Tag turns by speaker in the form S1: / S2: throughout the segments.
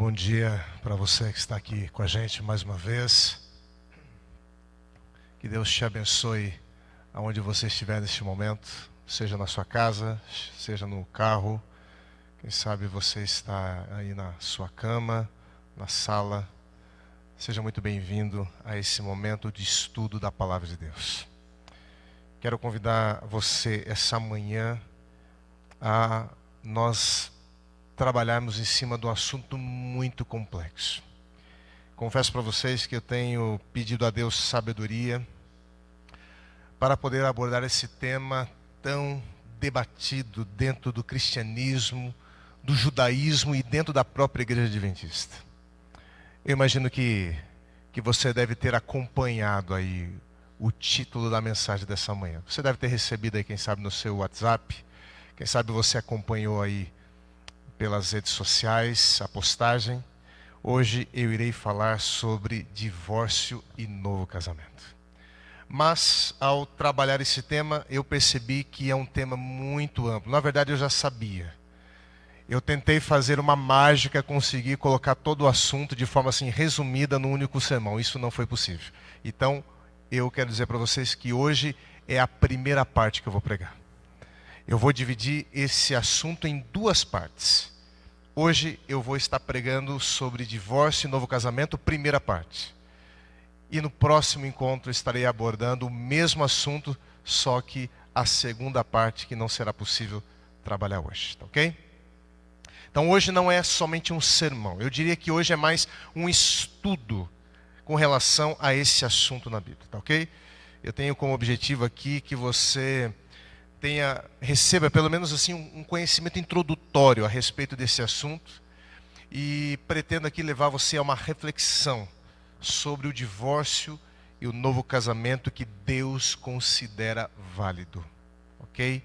S1: Bom dia para você que está aqui com a gente mais uma vez. Que Deus te abençoe aonde você estiver neste momento, seja na sua casa, seja no carro. Quem sabe você está aí na sua cama, na sala. Seja muito bem-vindo a esse momento de estudo da Palavra de Deus. Quero convidar você essa manhã a nós trabalharmos em cima de um assunto muito complexo. Confesso para vocês que eu tenho pedido a Deus sabedoria para poder abordar esse tema tão debatido dentro do cristianismo, do judaísmo e dentro da própria Igreja Adventista. Eu imagino que você deve ter acompanhado aí o título da mensagem dessa manhã. Você deve ter recebido aí, quem sabe, no seu WhatsApp. Quem sabe você acompanhou aí pelas redes sociais a postagem. Hoje eu irei falar sobre divórcio e novo casamento. Mas ao trabalhar esse tema, eu percebi que é um tema muito amplo. Na verdade, eu já sabia. Eu tentei fazer uma mágica, conseguir colocar todo o assunto de forma assim resumida num único sermão. Isso não foi possível. Então, eu quero dizer para vocês que hoje é a primeira parte que eu vou pregar. Eu vou dividir esse assunto em duas partes. Hoje eu vou estar pregando sobre divórcio e novo casamento, primeira parte. E no próximo encontro estarei abordando o mesmo assunto, só que a segunda parte que não será possível trabalhar hoje, tá ok? Então hoje não é somente um sermão, eu diria que hoje é mais um estudo com relação a esse assunto na Bíblia, tá ok? Eu tenho como objetivo aqui que você receba pelo menos assim um conhecimento introdutório a respeito desse assunto e pretendo aqui levar você a uma reflexão sobre o divórcio e o novo casamento que Deus considera válido, ok?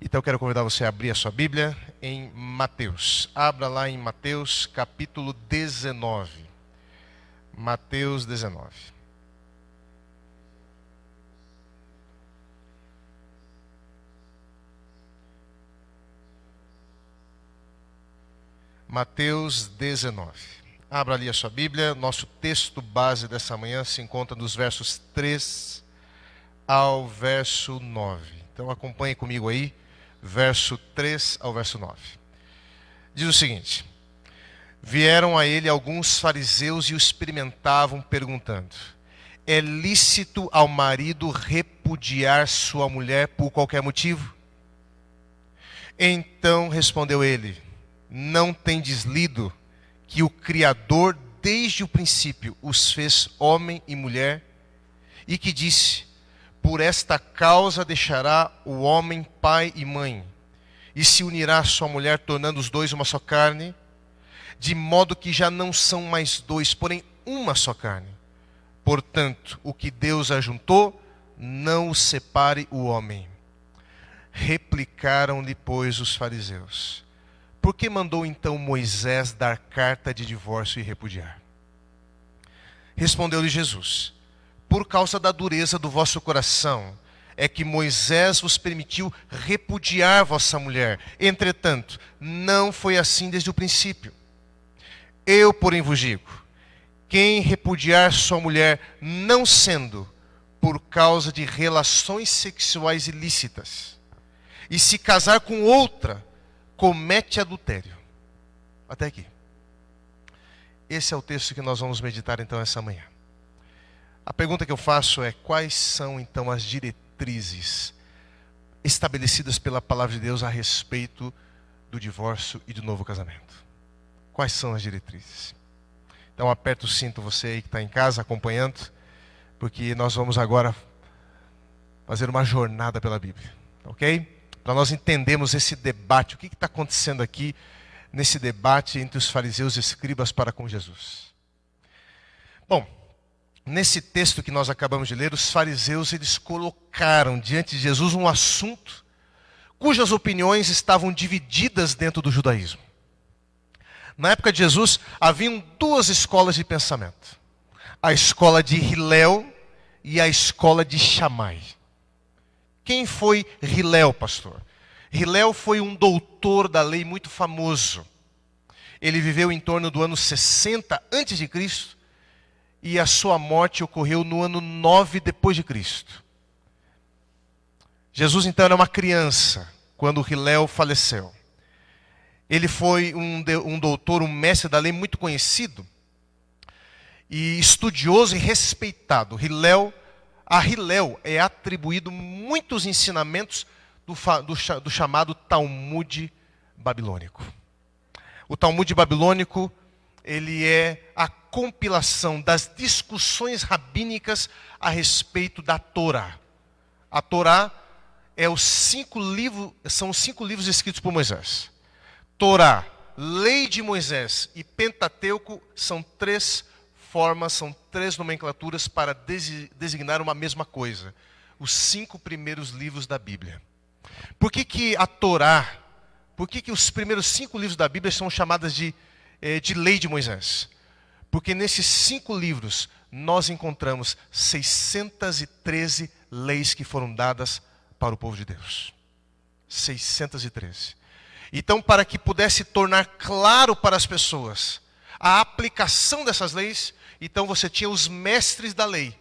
S1: Então eu quero convidar você a abrir a sua Bíblia em Mateus. Abra lá em Mateus capítulo 19. Mateus 19. Mateus 19. Abra ali a sua Bíblia. Nosso texto base dessa manhã se encontra dos versos 3 ao verso 9. Então acompanhe comigo aí, verso 3 ao verso 9. Diz o seguinte: Vieram a ele alguns fariseus e o experimentavam, perguntando: É lícito ao marido repudiar sua mulher por qualquer motivo? Então respondeu ele: Não tendes lido que o Criador desde o princípio os fez homem e mulher, e que disse: Por esta causa deixará o homem pai e mãe, e se unirá à sua mulher, tornando os dois uma só carne, de modo que já não são mais dois, porém uma só carne. Portanto, o que Deus ajuntou, não o separe o homem. Replicaram-lhe, pois, os fariseus: Por que mandou então Moisés dar carta de divórcio e repudiar? Respondeu-lhe Jesus: Por causa da dureza do vosso coração, é que Moisés vos permitiu repudiar vossa mulher. Entretanto, não foi assim desde o princípio. Eu, porém, vos digo: quem repudiar sua mulher, não sendo por causa de relações sexuais ilícitas, e se casar com outra, comete adultério. Até aqui. Esse é o texto que nós vamos meditar então essa manhã. A pergunta que eu faço é: quais são então as diretrizes estabelecidas pela palavra de Deus a respeito do divórcio e do novo casamento? Quais são as diretrizes? Então aperta o cinto, você aí que está em casa acompanhando, porque nós vamos agora fazer uma jornada pela Bíblia, ok? Para nós entendermos esse debate, o que está acontecendo aqui nesse debate entre os fariseus e escribas para com Jesus. Bom, nesse texto que nós acabamos de ler, os fariseus eles colocaram diante de Jesus um assunto cujas opiniões estavam divididas dentro do judaísmo. Na época de Jesus, haviam duas escolas de pensamento: a escola de Hilel e a escola de Shammai. Quem foi Hilel, pastor? Hilel foi um doutor da lei muito famoso. Ele viveu em torno do ano 60 a.C. e a sua morte ocorreu no ano 9 depois de Cristo. Jesus então era uma criança quando Hilel faleceu. Ele foi um doutor, um mestre da lei muito conhecido e estudioso e respeitado. A Hilel é atribuído muitos ensinamentos do chamado Talmud babilônico. O Talmud babilônico, ele é a compilação das discussões rabínicas a respeito da Torá. A Torá são os 5 livros escritos por Moisés. Torá, Lei de Moisés e Pentateuco são 3 formas, são 3 nomenclaturas para designar uma mesma coisa. Os 5 primeiros livros da Bíblia. Por que a Torá, por que os primeiros 5 livros da Bíblia são chamadas de Lei de Moisés? Porque nesses 5 livros nós encontramos 613 leis que foram dadas para o povo de Deus. 613. Então, para que pudesse tornar claro para as pessoas a aplicação dessas leis, então você tinha os mestres da lei,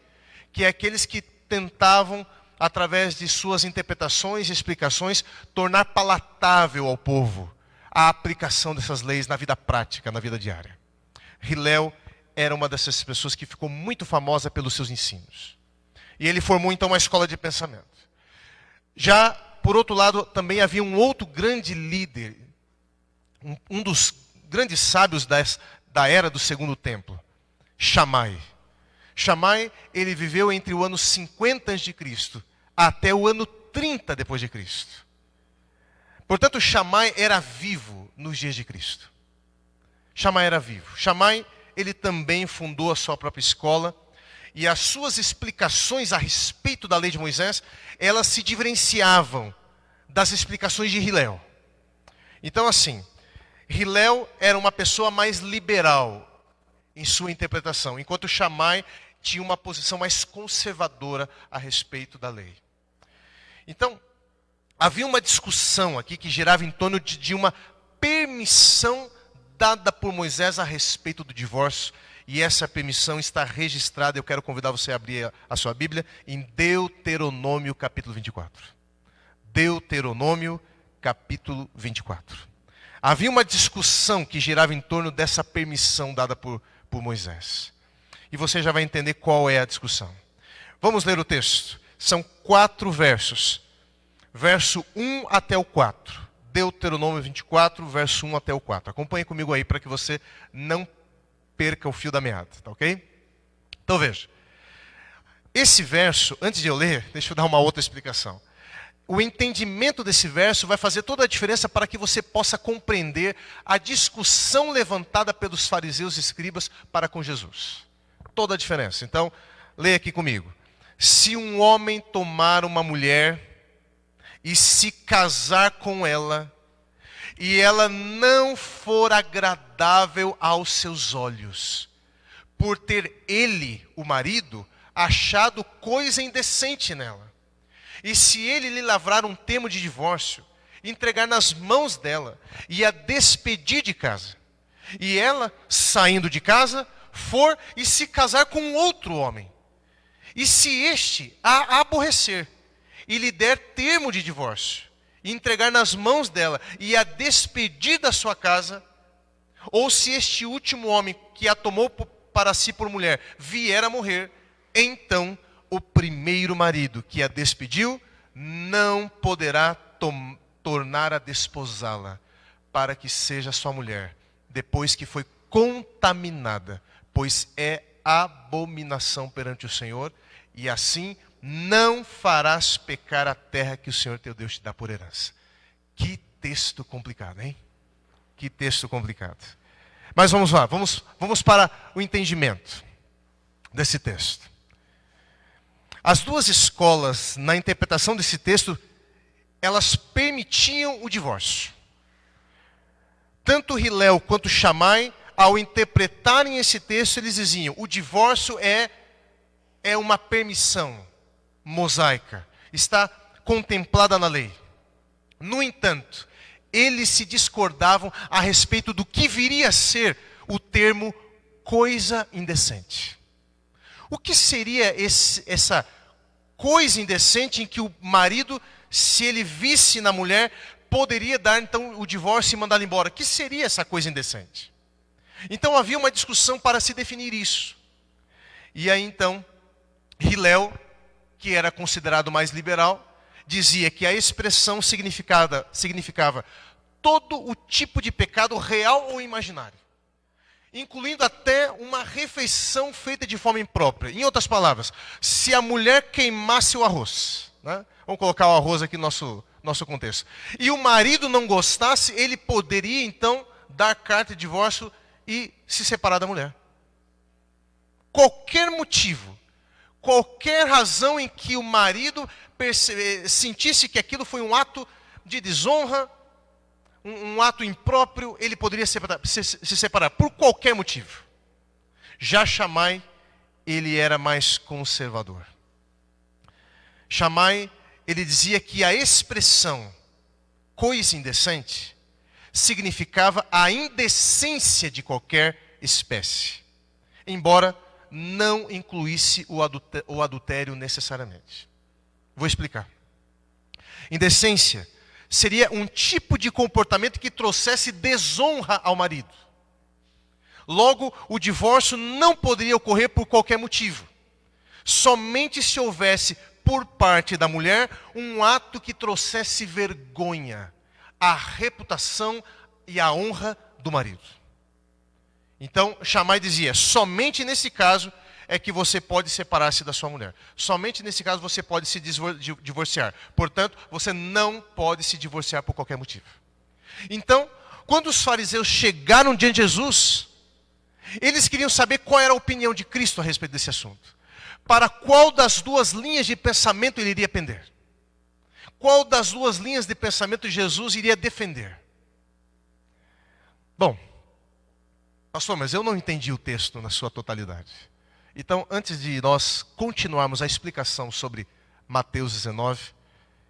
S1: que é aqueles que tentavam, através de suas interpretações e explicações, tornar palatável ao povo a aplicação dessas leis na vida prática, na vida diária. Hilel era uma dessas pessoas que ficou muito famosa pelos seus ensinos. E ele formou então uma escola de pensamento. Já, por outro lado, também havia um outro grande líder, um dos grandes sábios da era do Segundo Templo, Shammai. Shammai, ele viveu entre o ano 50 a.C. até o ano 30 depois de Cristo. Portanto, Shammai era vivo nos dias de Cristo. Shammai era vivo. Shammai, ele também fundou a sua própria escola. E as suas explicações a respeito da lei de Moisés, elas se diferenciavam das explicações de Hilel. Então assim, Hilel era uma pessoa mais liberal em sua interpretação, enquanto Shammai tinha uma posição mais conservadora a respeito da lei. Então, havia uma discussão aqui que girava em torno de uma permissão dada por Moisés a respeito do divórcio. E essa permissão está registrada, eu quero convidar você a abrir a sua Bíblia, em Deuteronômio capítulo 24. Deuteronômio capítulo 24. Havia uma discussão que girava em torno dessa permissão dada por Moisés. E você já vai entender qual é a discussão. Vamos ler o texto. São 4 versos. Verso 1 até o 4. Deuteronômio 24, verso 1 até o 4. Acompanhe comigo aí para que você não perca o fio da meada, tá ok? Então veja. Esse verso, antes de eu ler, deixa eu dar uma outra explicação. O entendimento desse verso vai fazer toda a diferença para que você possa compreender a discussão levantada pelos fariseus e escribas para com Jesus. Toda a diferença. Então, leia aqui comigo. Se um homem tomar uma mulher e se casar com ela, e ela não for agradável aos seus olhos, por ter ele, o marido, achado coisa indecente nela. E se ele lhe lavrar um termo de divórcio, entregar nas mãos dela e a despedir de casa, e ela, saindo de casa, for e se casar com outro homem, e se este a aborrecer e lhe der termo de divórcio, e entregar nas mãos dela e a despedir da sua casa, ou se este último homem que a tomou para si por mulher vier a morrer, então o primeiro marido que a despediu não poderá tornar a desposá-la, para que seja sua mulher, depois que foi contaminada, pois é abominação perante o Senhor, e assim não farás pecar a terra que o Senhor teu Deus te dá por herança. Que texto complicado, hein? Que texto complicado. Mas vamos lá, vamos para o entendimento desse texto. As duas escolas, na interpretação desse texto, elas permitiam o divórcio. Tanto Hilel quanto Shammai, ao interpretarem esse texto, eles diziam, o divórcio é uma permissão mosaica, está contemplada na lei. No entanto, eles se discordavam a respeito do que viria a ser o termo coisa indecente. O que seria essa coisa indecente em que o marido, se ele visse na mulher, poderia dar então o divórcio e mandá-la embora? O que seria essa coisa indecente? Então havia uma discussão para se definir isso. E aí então, Hillel, que era considerado mais liberal, dizia que a expressão significava todo o tipo de pecado real ou imaginário, incluindo até uma refeição feita de forma imprópria. Em outras palavras, se a mulher queimasse o arroz, né? Vamos colocar o arroz aqui no nosso contexto, e o marido não gostasse, ele poderia então dar carta de divórcio e se separar da mulher. Qualquer motivo, qualquer razão em que o marido sentisse que aquilo foi um ato de desonra, um ato impróprio, ele poderia se separar por qualquer motivo. Já Shammai, ele era mais conservador. Shammai, ele dizia que a expressão coisa indecente significava a indecência de qualquer espécie, embora não incluísse o adultério necessariamente. Vou explicar. Indecência seria um tipo de comportamento que trouxesse desonra ao marido. Logo, o divórcio não poderia ocorrer por qualquer motivo. Somente se houvesse, por parte da mulher, um ato que trouxesse vergonha à reputação e à honra do marido. Então, Shammai dizia, somente nesse caso é que você pode separar-se da sua mulher. Somente nesse caso você pode se divorciar. Portanto, você não pode se divorciar por qualquer motivo. Então, quando os fariseus chegaram diante de Jesus, eles queriam saber qual era a opinião de Cristo a respeito desse assunto. Para qual das duas linhas de pensamento ele iria pender? Qual das duas linhas de pensamento Jesus iria defender? Bom, pastor, mas eu não entendi o texto na sua totalidade. Então, antes de nós continuarmos a explicação sobre Mateus 19,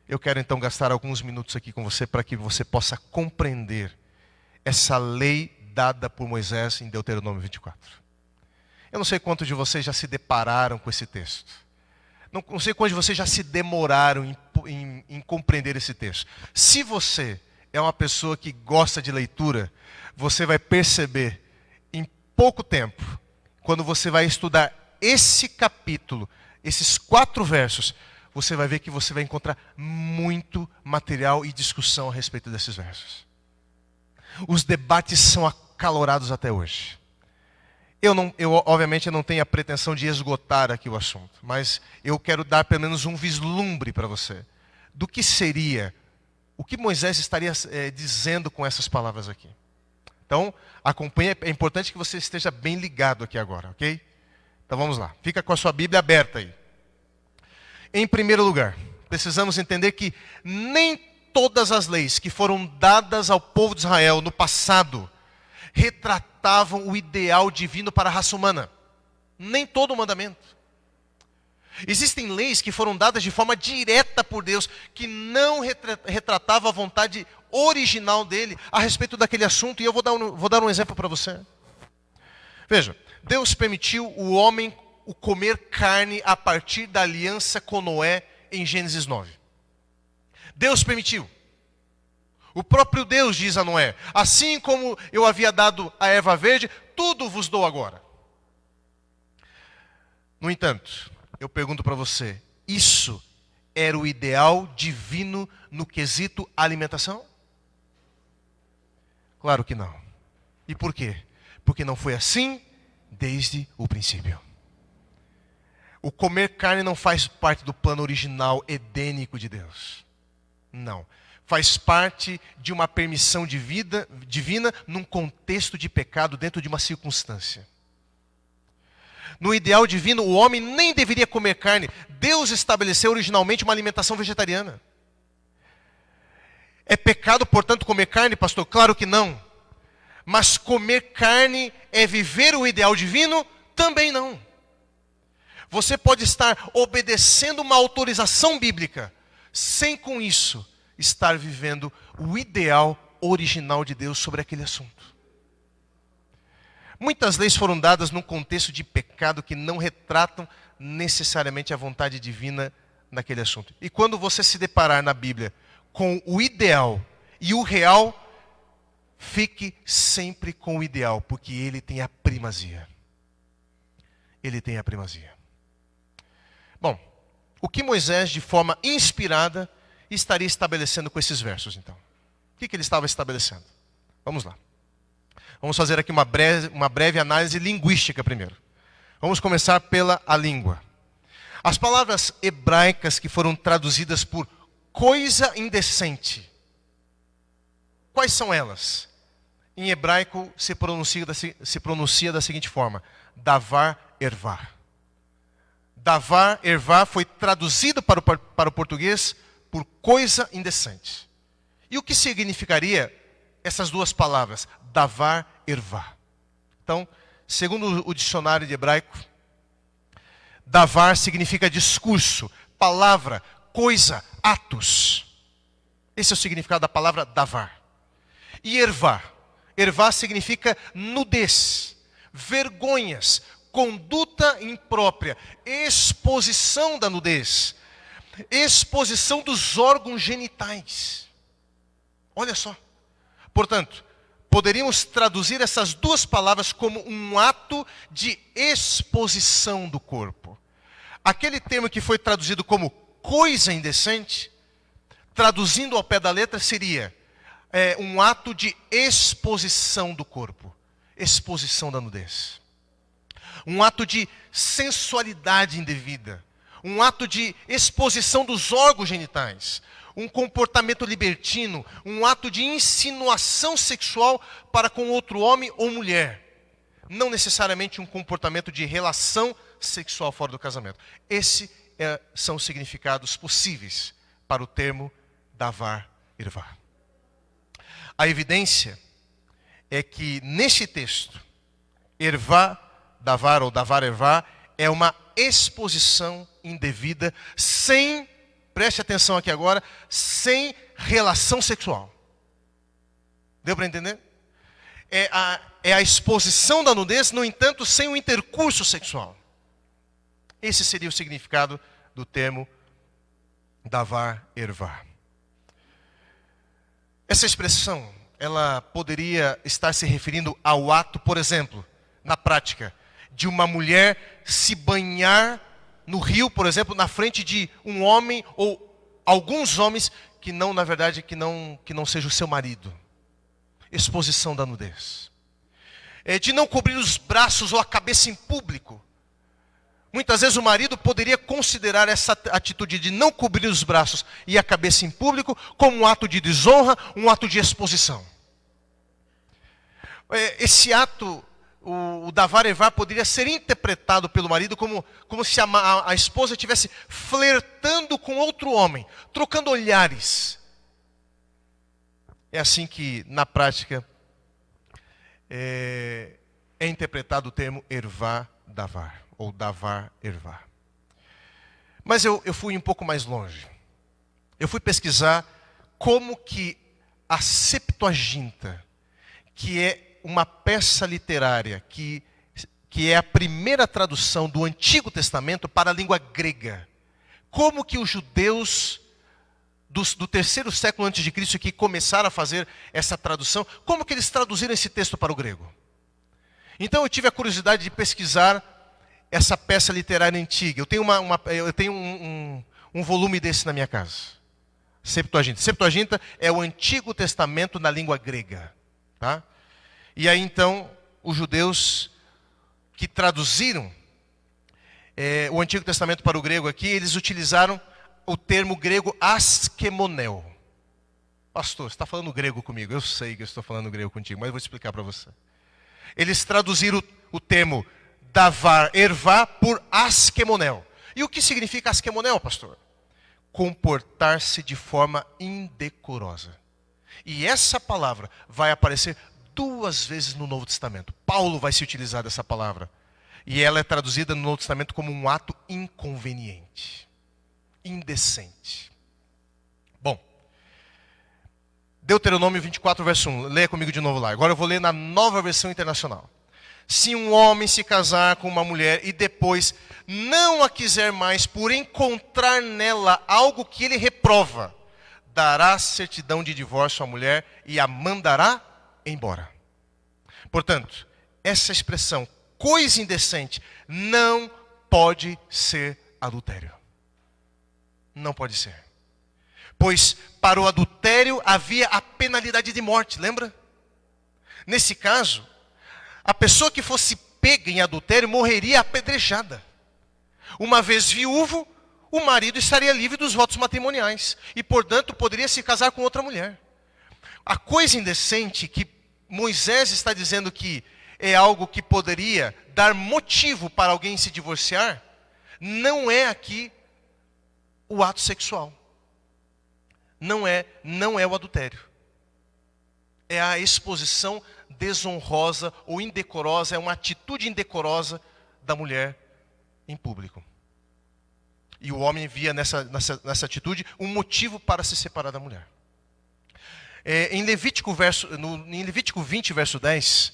S1: eu quero então gastar alguns minutos aqui com você para que você possa compreender essa lei dada por Moisés em Deuteronômio 24. Eu não sei quantos de vocês já se depararam com esse texto. Não sei quantos de vocês já se demoraram em compreender esse texto. Se você é uma pessoa que gosta de leitura, você vai perceber em pouco tempo, quando você vai estudar esse capítulo, esses 4 versos, você vai ver que você vai encontrar muito material e discussão a respeito desses versos. Os debates são acalorados até hoje. Eu obviamente não tenho a pretensão de esgotar aqui o assunto, mas eu quero dar pelo menos um vislumbre para você do que seria, o que Moisés estaria dizendo com essas palavras aqui. Então, acompanhe, é importante que você esteja bem ligado aqui agora, ok? Então vamos lá, fica com a sua Bíblia aberta aí. Em primeiro lugar, precisamos entender que nem todas as leis que foram dadas ao povo de Israel no passado retratavam o ideal divino para a raça humana. Nem todo o mandamento. Existem leis que foram dadas de forma direta por Deus, que não retratavam a vontade original dele a respeito daquele assunto. E eu vou dar um exemplo para você. Veja, Deus permitiu o homem comer carne a partir da aliança com Noé em Gênesis 9. Deus permitiu. O próprio Deus diz a Noé, assim como eu havia dado a erva verde, tudo vos dou agora. No entanto, eu pergunto para você, isso era o ideal divino no quesito alimentação? Claro que não. E por quê? Porque não foi assim desde o princípio. O comer carne não faz parte do plano original edênico de Deus. Não. Faz parte de uma permissão divina num contexto de pecado dentro de uma circunstância. No ideal divino, o homem nem deveria comer carne. Deus estabeleceu originalmente uma alimentação vegetariana. É pecado, portanto, comer carne, pastor? Claro que não. Mas comer carne é viver o ideal divino? Também não. Você pode estar obedecendo uma autorização bíblica, sem com isso estar vivendo o ideal original de Deus sobre aquele assunto. Muitas leis foram dadas num contexto de pecado que não retratam necessariamente a vontade divina naquele assunto. E quando você se deparar na Bíblia com o ideal e o real, fique sempre com o ideal, porque ele tem a primazia. Ele tem a primazia. Bom, o que Moisés, de forma inspirada, estaria estabelecendo com esses versos, então? O que ele estava estabelecendo? Vamos lá. Vamos fazer aqui uma breve análise linguística primeiro. Vamos começar pela a língua. As palavras hebraicas que foram traduzidas por coisa indecente, quais são elas? Em hebraico se pronuncia da seguinte forma: davar, ervar. Davar, ervar foi traduzido para o português por coisa indecente. E o que significaria essas duas palavras? Davar, ervar. Então, segundo o dicionário de hebraico, davar significa discurso, palavra, coisa, atos. Esse é o significado da palavra davar. E ervar. Ervar significa nudez, vergonhas, conduta imprópria, exposição da nudez, exposição dos órgãos genitais. Olha só. Portanto, poderíamos traduzir essas duas palavras como um ato de exposição do corpo. Aquele termo que foi traduzido como coisa indecente, traduzindo ao pé da letra, seria um ato de exposição do corpo, exposição da nudez. Um ato de sensualidade indevida, um ato de exposição dos órgãos genitais, um comportamento libertino, um ato de insinuação sexual para com outro homem ou mulher. Não necessariamente um comportamento de relação sexual fora do casamento. Esses são os significados possíveis para o termo davar, ervar. A evidência é que neste texto, ervar, davar ou davar, ervar, é uma exposição indevida sem, preste atenção aqui agora, sem relação sexual. Deu para entender? É a exposição da nudez, no entanto, sem o intercurso sexual. Esse seria o significado do termo davar, ervar. Essa expressão, ela poderia estar se referindo ao ato, por exemplo, na prática, de uma mulher se banhar no rio, por exemplo, na frente de um homem ou alguns homens que não, na verdade, que não seja o seu marido. Exposição da nudez. De não cobrir os braços ou a cabeça em público. Muitas vezes o marido poderia considerar essa atitude de não cobrir os braços e a cabeça em público como um ato de desonra, um ato de exposição. Esse ato, o davar ervar, poderia ser interpretado pelo marido como se a esposa estivesse flertando com outro homem, trocando olhares. É assim que, na prática, é interpretado o termo ervar, davar, ou davar, ervar. Mas eu fui um pouco mais longe. Eu fui pesquisar como que a Septuaginta, que é uma peça literária, que é a primeira tradução do Antigo Testamento para a língua grega, como que os judeus do terceiro século antes de Cristo que começaram a fazer essa tradução, como que eles traduziram esse texto para o grego? Então eu tive a curiosidade de pesquisar essa peça literária antiga. Eu tenho um volume desse na minha casa. Septuaginta. Septuaginta é o Antigo Testamento na língua grega. Tá? E aí então, os judeus que traduziram o Antigo Testamento para o grego aqui, eles utilizaram o termo grego askemonel. Pastor, você está falando grego comigo? Eu sei que eu estou falando grego contigo, mas eu vou explicar para você. Eles traduziram o termo davar, ervar por askemonel. E o que significa askemonel, pastor? Comportar-se de forma indecorosa. E essa palavra vai aparecer 2 vezes no Novo Testamento. Paulo vai se utilizar dessa palavra. E ela é traduzida no Novo Testamento como um ato inconveniente, indecente. Bom, Deuteronômio 24, verso 1. Leia comigo de novo lá. Agora eu vou ler na Nova Versão Internacional. Se um homem se casar com uma mulher e depois não a quiser mais por encontrar nela algo que ele reprova, dará certidão de divórcio à mulher e a mandará embora. Portanto, essa expressão, coisa indecente, não pode ser adultério. Não pode ser. Pois para o adultério havia a penalidade de morte, lembra? Nesse caso, a pessoa que fosse pega em adultério morreria apedrejada. Uma vez viúvo, o marido estaria livre dos votos matrimoniais e, portanto, poderia se casar com outra mulher. A coisa indecente que Moisés está dizendo que é algo que poderia dar motivo para alguém se divorciar, não é aqui o ato sexual. Não é o adultério. É a exposição desonrosa ou indecorosa, é uma atitude indecorosa da mulher em público. E o homem via nessa atitude um motivo para se separar da mulher. Em Levítico 20, verso 10,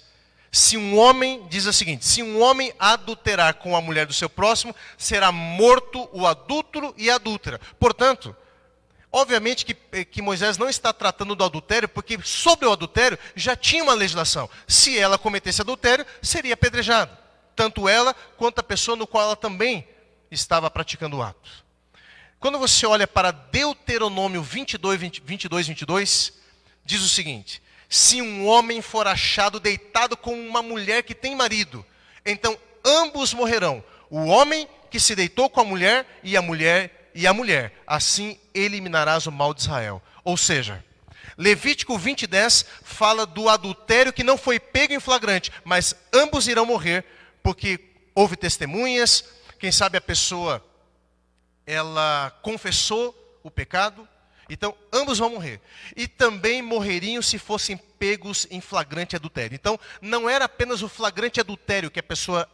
S1: se um homem, diz o seguinte: se um homem adulterar com a mulher do seu próximo, será morto o adúltero e a adúltera. Portanto, obviamente que Moisés não está tratando do adultério, porque sobre o adultério já tinha uma legislação. Se ela cometesse adultério, seria apedrejada. Tanto ela quanto a pessoa no qual ela também estava praticando o ato. Quando você olha para Deuteronômio 22, diz o seguinte: se um homem for achado deitado com uma mulher que tem marido, então ambos morrerão. O homem que se deitou com a mulher e a mulher. Assim eliminarás o mal de Israel. Ou seja, Levítico 20:10 fala do adultério que não foi pego em flagrante, mas ambos irão morrer, porque houve testemunhas, quem sabe a pessoa, ela confessou o pecado, então ambos vão morrer. E também morreriam se fossem pegos em flagrante adultério. Então não era apenas o flagrante adultério que a pessoa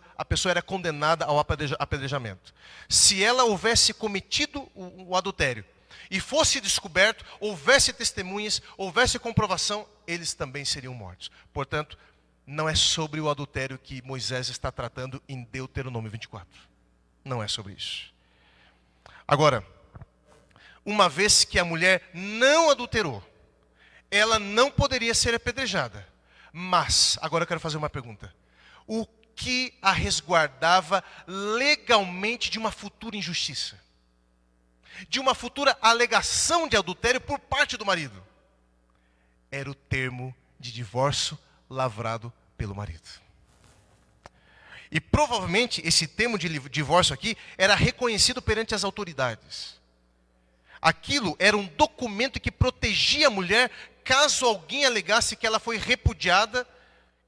S1: era condenada ao apedrejamento. Se ela houvesse cometido o adultério e fosse descoberto, houvesse testemunhas, houvesse comprovação, eles também seriam mortos. Portanto, não é sobre o adultério que Moisés está tratando em Deuteronômio 24. Não é sobre isso. Agora, uma vez que a mulher não adulterou, ela não poderia ser apedrejada. Mas, agora eu quero fazer uma pergunta. O que a resguardava legalmente de uma futura injustiça? De uma futura alegação de adultério por parte do marido? Era o termo de divórcio lavrado pelo marido. E provavelmente esse termo de divórcio aqui era reconhecido perante as autoridades. Aquilo era um documento que protegia a mulher caso alguém alegasse que ela foi repudiada,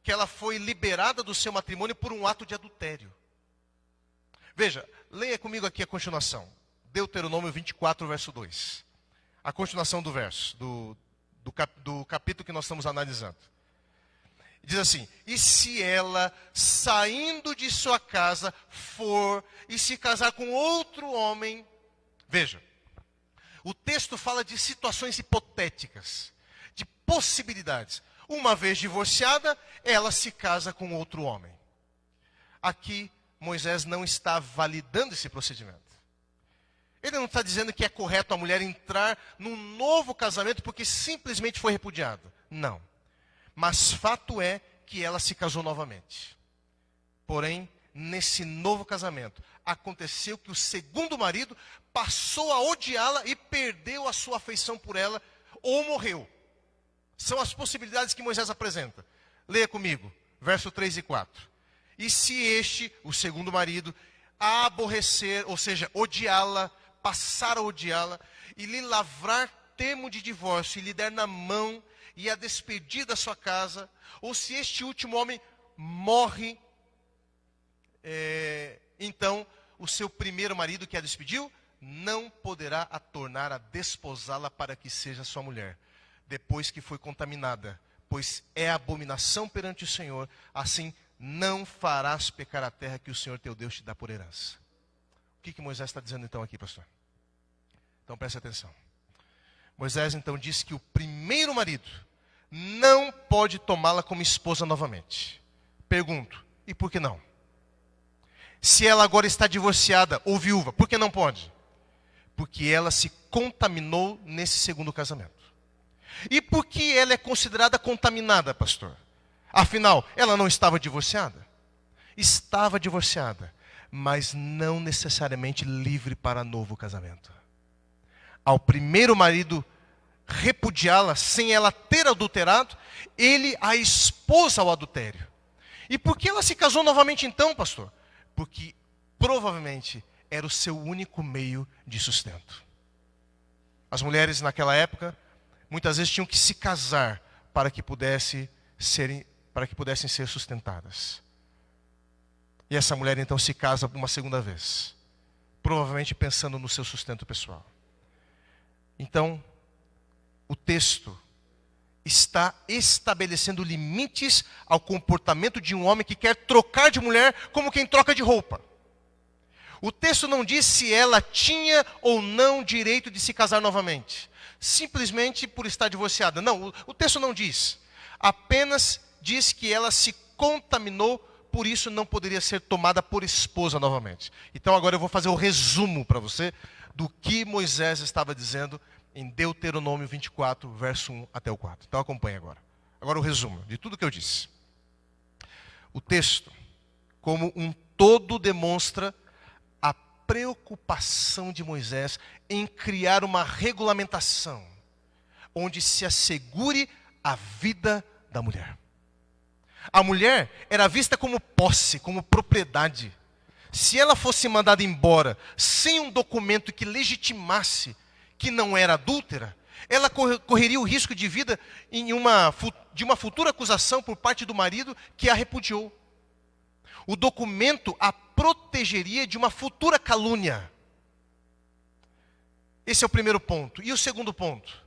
S1: que ela foi liberada do seu matrimônio por um ato de adultério. Veja, leia comigo aqui a continuação. Deuteronômio 24, verso 2. A continuação do verso, do capítulo que nós estamos analisando. Diz assim: e se ela, saindo de sua casa, for e se casar com outro homem... Veja, o texto fala de situações hipotéticas, de possibilidades. Uma vez divorciada, ela se casa com outro homem. Aqui, Moisés não está validando esse procedimento. Ele não está dizendo que é correto a mulher entrar num novo casamento porque simplesmente foi repudiada. Não. Mas fato é que ela se casou novamente. Porém, nesse novo casamento, aconteceu que o segundo marido passou a odiá-la e perdeu a sua afeição por ela, ou morreu. São as possibilidades que Moisés apresenta. Leia comigo, verso 3 e 4. E se este, o segundo marido, a aborrecer, ou seja, odiá-la, passar a odiá-la, e lhe lavrar termo de divórcio, e lhe der na mão, e a despedir da sua casa, ou se este último homem morre, então o seu primeiro marido que a despediu, não poderá a tornar a desposá-la para que seja sua mulher, depois que foi contaminada, pois é abominação perante o Senhor, assim não farás pecar a terra que o Senhor teu Deus te dá por herança. O que Moisés está dizendo então aqui, pastor? Então preste atenção. Moisés então diz que o primeiro marido não pode tomá-la como esposa novamente. Pergunto, e por que não? Se ela agora está divorciada ou viúva, por que não pode? Porque ela se contaminou nesse segundo casamento. E por que ela é considerada contaminada, pastor? Afinal, ela não estava divorciada? Estava divorciada, mas não necessariamente livre para novo casamento. Ao primeiro marido repudiá-la sem ela ter adulterado, ele a expôs ao adultério. E por que ela se casou novamente então, pastor? Porque provavelmente era o seu único meio de sustento. As mulheres naquela época muitas vezes tinham que se casar para que pudessem ser sustentadas. E essa mulher então se casa uma segunda vez, provavelmente pensando no seu sustento pessoal. Então, o texto está estabelecendo limites ao comportamento de um homem que quer trocar de mulher como quem troca de roupa. O texto não diz se ela tinha ou não direito de se casar novamente, simplesmente por estar divorciada. Não, o texto não diz. Apenas diz que ela se contaminou, por isso não poderia ser tomada por esposa novamente. Então agora eu vou fazer o resumo para você do que Moisés estava dizendo em Deuteronômio 24, verso 1 até o 4. Então acompanhe agora. Agora o resumo de tudo que eu disse. O texto, como um todo, demonstra a preocupação de Moisés em criar uma regulamentação onde se assegure a vida da mulher. A mulher era vista como posse, como propriedade. Se ela fosse mandada embora sem um documento que legitimasse que não era adúltera, ela correria o risco de vida de uma futura acusação por parte do marido que a repudiou. O documento a protegeria de uma futura calúnia. Esse é o primeiro ponto. E o segundo ponto?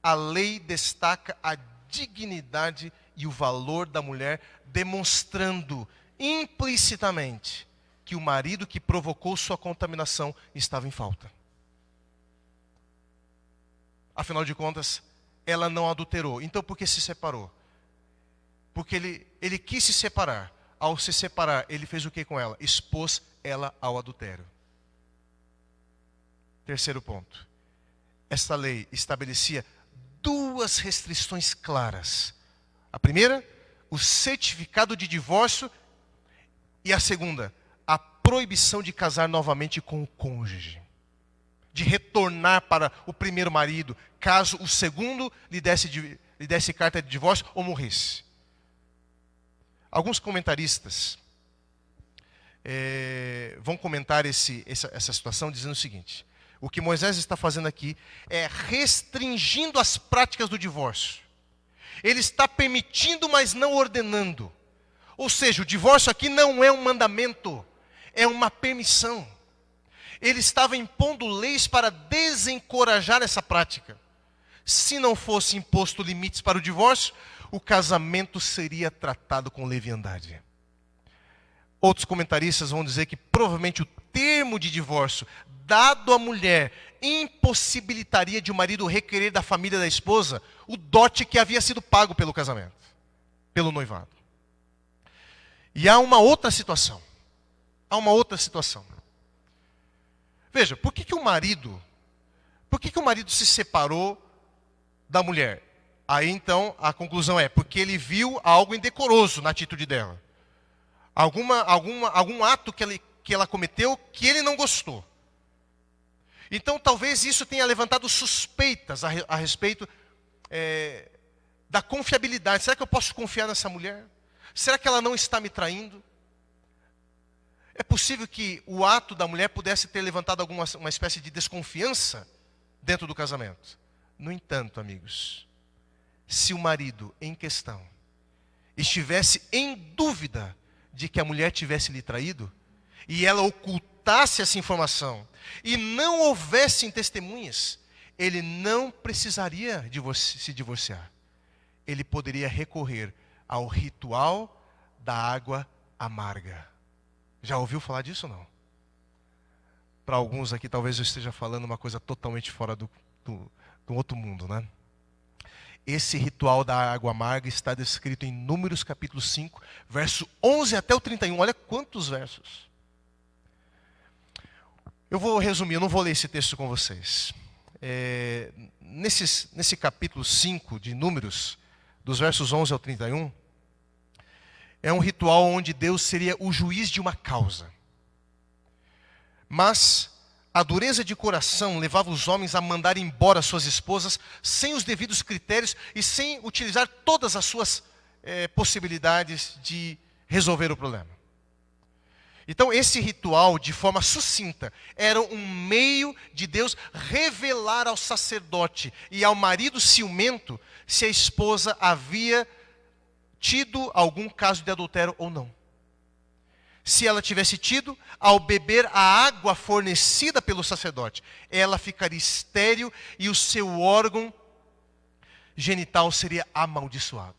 S1: A lei destaca a dignidade e o valor da mulher, demonstrando implicitamente que o marido que provocou sua contaminação estava em falta. Afinal de contas, ela não adulterou. Então por que se separou? Porque ele quis se separar. Ao se separar, ele fez o que com ela? Expôs ela ao adultério. Terceiro ponto. Esta lei estabelecia duas restrições claras. A primeira, o certificado de divórcio. E a segunda, a proibição de casar novamente com o cônjuge. De retornar para o primeiro marido, caso o segundo lhe desse carta de divórcio ou morresse. Alguns comentaristas vão comentar essa situação dizendo o seguinte: o que Moisés está fazendo aqui é restringindo as práticas do divórcio. Ele está permitindo, mas não ordenando. Ou seja, o divórcio aqui não é um mandamento, é uma permissão. Ele estava impondo leis para desencorajar essa prática. Se não fosse imposto limites para o divórcio, o casamento seria tratado com leviandade. Outros comentaristas vão dizer que provavelmente o termo de divórcio dado à mulher impossibilitaria de o marido requerer da família da esposa o dote que havia sido pago pelo casamento, pelo noivado. E há uma outra situação. Veja, por que o marido se separou da mulher? Aí então a conclusão é porque ele viu algo indecoroso na atitude dela. Algum ato que ela cometeu que ele não gostou. Então talvez isso tenha levantado suspeitas a respeito da confiabilidade. Será que eu posso confiar nessa mulher? Será que ela não está me traindo? É possível que o ato da mulher pudesse ter levantado uma espécie de desconfiança dentro do casamento. No entanto, amigos, se o marido em questão estivesse em dúvida de que a mulher tivesse lhe traído, e ela ocultasse essa informação, e não houvessem testemunhas, ele não precisaria se divorciar. Ele poderia recorrer ao ritual da água amarga. Já ouviu falar disso ou não? Para alguns aqui talvez eu esteja falando uma coisa totalmente fora de um outro mundo, né? Esse ritual da água amarga está descrito em Números capítulo 5, verso 11 até o 31. Olha quantos versos. Eu vou resumir, eu não vou ler esse texto com vocês. Nesse capítulo 5 de Números, dos versos 11 ao 31, é um ritual onde Deus seria o juiz de uma causa. Mas a dureza de coração levava os homens a mandar embora suas esposas sem os devidos critérios e sem utilizar todas as suas possibilidades de resolver o problema. Então esse ritual, de forma sucinta, era um meio de Deus revelar ao sacerdote e ao marido ciumento se a esposa havia tido algum caso de adultério ou não. Se ela tivesse tido, ao beber a água fornecida pelo sacerdote, ela ficaria estéril e o seu órgão genital seria amaldiçoado.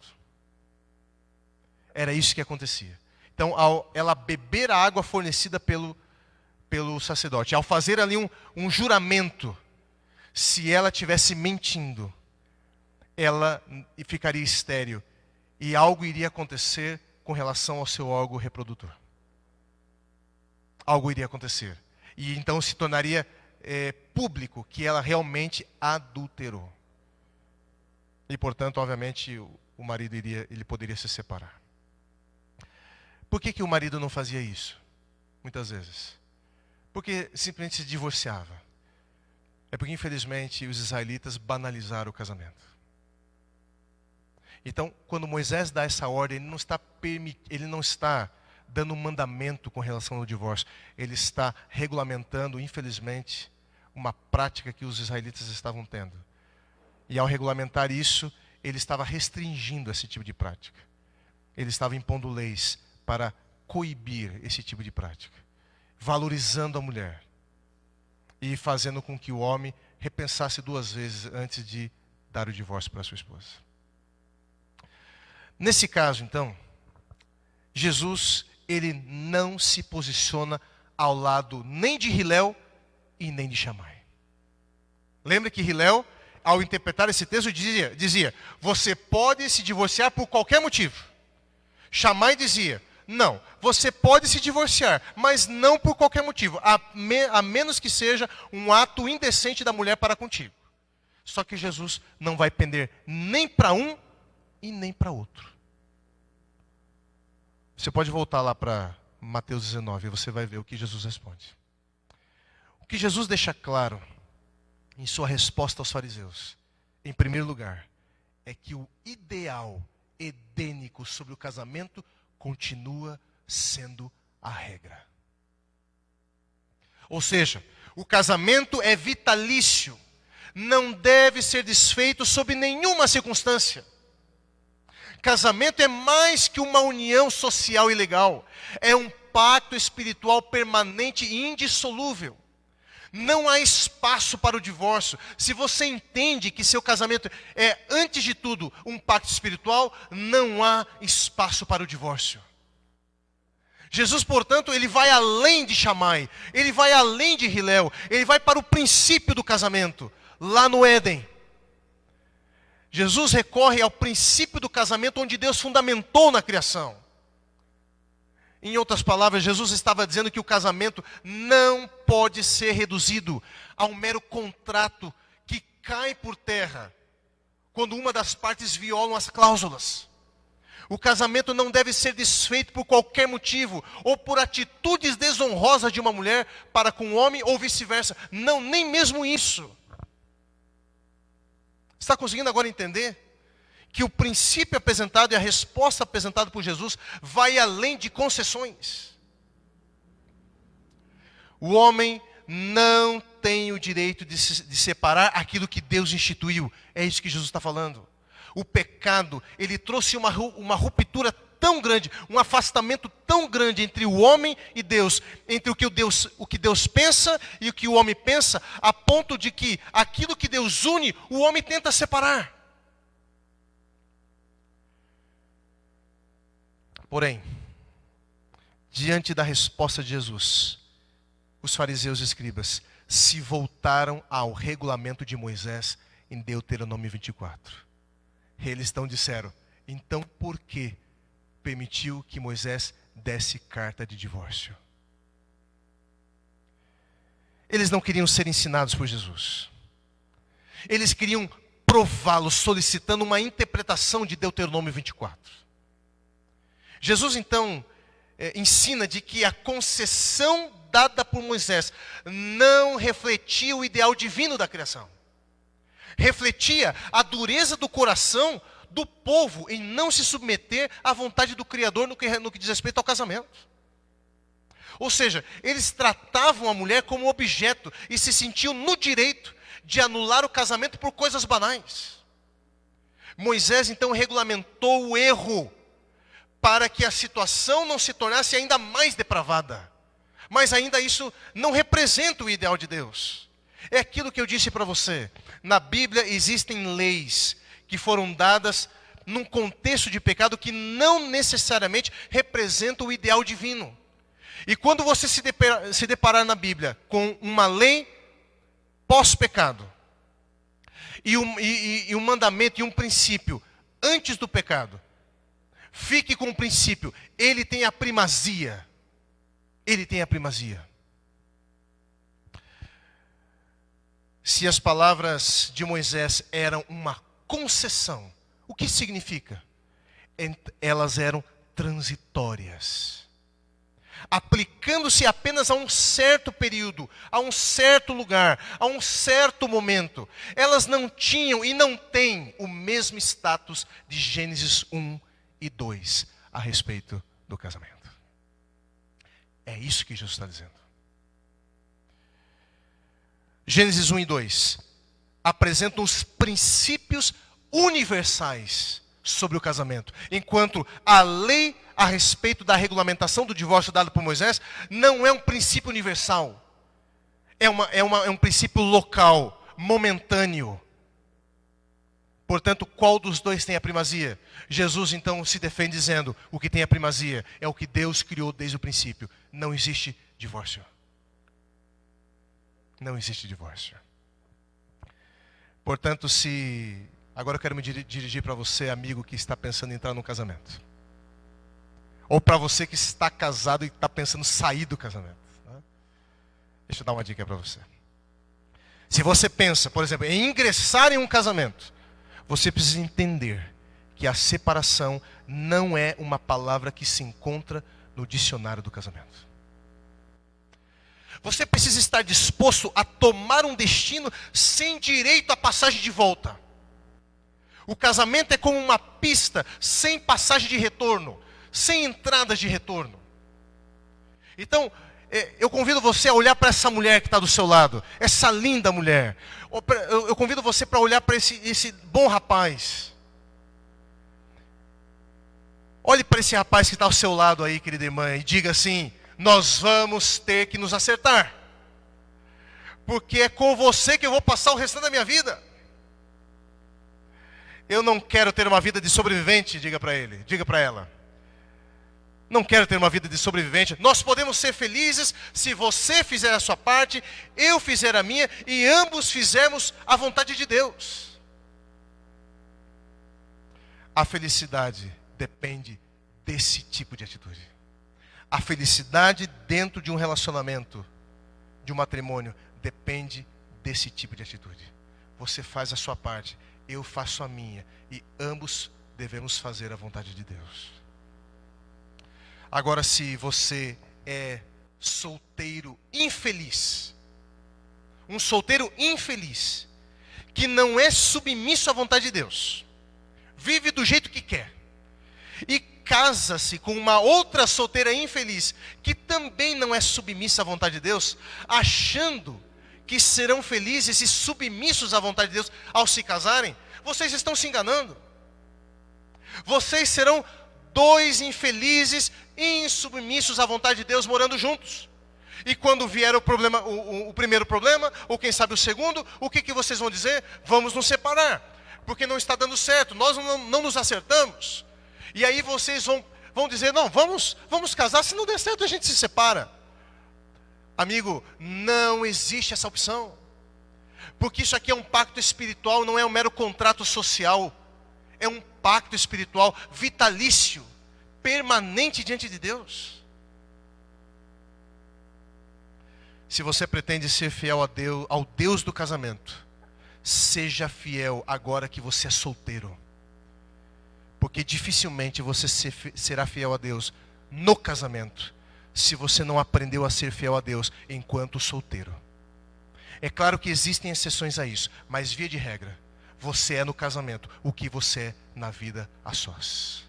S1: Era isso que acontecia. Então, ao ela beber a água fornecida pelo sacerdote, ao fazer ali um juramento, se ela estivesse mentindo, ela ficaria estéril e algo iria acontecer com relação ao seu órgão reprodutor. Algo iria acontecer. E então se tornaria público que ela realmente adulterou. E portanto, obviamente, o marido ele poderia se separar. Por que o marido não fazia isso? Muitas vezes. Porque simplesmente se divorciava. É porque, infelizmente, os israelitas banalizaram o casamento. Então, quando Moisés dá essa ordem, ele não está dando um mandamento com relação ao divórcio. Ele está regulamentando, infelizmente, uma prática que os israelitas estavam tendo. E ao regulamentar isso, ele estava restringindo esse tipo de prática. Ele estava impondo leis para coibir esse tipo de prática. Valorizando a mulher. E fazendo com que o homem repensasse 2 vezes antes de dar o divórcio para sua esposa. Nesse caso, então, Jesus, ele não se posiciona ao lado nem de Hilel e nem de Shammai. Lembra que Hilel, ao interpretar esse texto, dizia, você pode se divorciar por qualquer motivo. Shammai dizia, não, você pode se divorciar, mas não por qualquer motivo, a menos que seja um ato indecente da mulher para contigo. Só que Jesus não vai pender nem para um e nem para outro. Você pode voltar lá para Mateus 19 e você vai ver o que Jesus responde. O que Jesus deixa claro em sua resposta aos fariseus, em primeiro lugar, é que o ideal edênico sobre o casamento continua sendo a regra. Ou seja, o casamento é vitalício, não deve ser desfeito sob nenhuma circunstância. Casamento é mais que uma união social e legal, é um pacto espiritual permanente e indissolúvel. Não há espaço para o divórcio. Se você entende que seu casamento é, antes de tudo, um pacto espiritual, não há espaço para o divórcio. Jesus, portanto, ele vai além de Shammai, ele vai além de Hilel, ele vai para o princípio do casamento, lá no Éden. Jesus recorre ao princípio do casamento onde Deus fundamentou na criação. Em outras palavras, Jesus estava dizendo que o casamento não pode ser reduzido a um mero contrato que cai por terra quando uma das partes viola as cláusulas. O casamento não deve ser desfeito por qualquer motivo ou por atitudes desonrosas de uma mulher para com o homem ou vice-versa. Não, nem mesmo isso. Está conseguindo agora entender que o princípio apresentado e a resposta apresentada por Jesus vai além de concessões? O homem não tem o direito de separar aquilo que Deus instituiu. É isso que Jesus está falando. O pecado, ele trouxe uma ruptura tão grande, um afastamento tão grande entre o homem e Deus, entre o que Deus pensa e o que o homem pensa, a ponto de que aquilo que Deus une, o homem tenta separar. Porém, diante da resposta de Jesus, os fariseus e escribas se voltaram ao regulamento de Moisés em Deuteronômio 24. Eles então disseram: então por que permitiu que Moisés desse carta de divórcio? Eles não queriam ser ensinados por Jesus. Eles queriam prová-lo, solicitando uma interpretação de Deuteronômio 24. Jesus então ensina de que a concessão dada por Moisés não refletia o ideal divino da criação. Refletia a dureza do coração do povo em não se submeter à vontade do Criador no que diz respeito ao casamento. Ou seja, eles tratavam a mulher como objeto e se sentiam no direito de anular o casamento por coisas banais. Moisés então regulamentou o erro para que a situação não se tornasse ainda mais depravada. Mas ainda isso não representa o ideal de Deus. É aquilo que eu disse para você. Na Bíblia existem leis que foram dadas num contexto de pecado que não necessariamente representam o ideal divino. E quando você se deparar na Bíblia com uma lei pós-pecado, e um mandamento e um princípio antes do pecado, fique com o princípio, ele tem a primazia. Ele tem a primazia. Se as palavras de Moisés eram uma concessão, o que significa? Elas eram transitórias. Aplicando-se apenas a um certo período, a um certo lugar, a um certo momento. Elas não tinham e não têm o mesmo status de Gênesis 1 e 2 a respeito do casamento. É isso que Jesus está dizendo. Gênesis 1 e 2 apresentam os princípios universais sobre o casamento, enquanto a lei a respeito da regulamentação do divórcio dado por Moisés não é um princípio universal, é um princípio local, momentâneo. Portanto, qual dos dois tem a primazia? Jesus então se defende dizendo: o que tem a primazia é o que Deus criou desde o princípio. Não existe divórcio. Não existe divórcio. Portanto, agora eu quero me dirigir para você, amigo, que está pensando em entrar num casamento. Ou para você que está casado e está pensando em sair do casamento. Deixa eu dar uma dica para você. Se você pensa, por exemplo, em ingressar em um casamento, você precisa entender que a separação não é uma palavra que se encontra no dicionário do casamento. Você precisa estar disposto a tomar um destino sem direito à passagem de volta. O casamento é como uma pista sem passagem de retorno, sem entradas de retorno. Então, eu convido você a olhar para essa mulher que está do seu lado, essa linda mulher. Eu convido você para olhar para esse bom rapaz. Olhe para esse rapaz que está ao seu lado aí, querida irmã, e diga assim: nós vamos ter que nos acertar. Porque é com você que eu vou passar o restante da minha vida. Eu não quero ter uma vida de sobrevivente, diga para ele, diga para ela. Não quero ter uma vida de sobrevivente. Nós podemos ser felizes se você fizer a sua parte, eu fizer a minha, e ambos fizermos a vontade de Deus. A felicidade depende desse tipo de atitude. A felicidade dentro de um relacionamento, de um matrimônio, depende desse tipo de atitude. Você faz a sua parte, eu faço a minha, e ambos devemos fazer a vontade de Deus. Agora, se você é solteiro infeliz, um solteiro infeliz, que não é submisso à vontade de Deus, vive do jeito que quer, e casa-se com uma outra solteira infeliz, que também não é submissa à vontade de Deus, achando que serão felizes e submissos à vontade de Deus ao se casarem, vocês estão se enganando. Vocês serão dois infelizes e insubmissos à vontade de Deus morando juntos. E quando vier o problema, o primeiro problema, ou quem sabe o segundo, o que vocês vão dizer? Vamos nos separar, porque não está dando certo, nós não nos acertamos. E aí vocês vão dizer: não, vamos casar, se não der certo a gente se separa. Amigo, não existe essa opção. Porque isso aqui é um pacto espiritual, não é um mero contrato social. É um pacto espiritual vitalício, permanente diante de Deus. Se você pretende ser fiel a Deus, ao Deus do casamento, seja fiel agora que você é solteiro. Porque dificilmente você será fiel a Deus no casamento, se você não aprendeu a ser fiel a Deus enquanto solteiro. É claro que existem exceções a isso, mas via de regra, você é no casamento o que você é na vida a sós.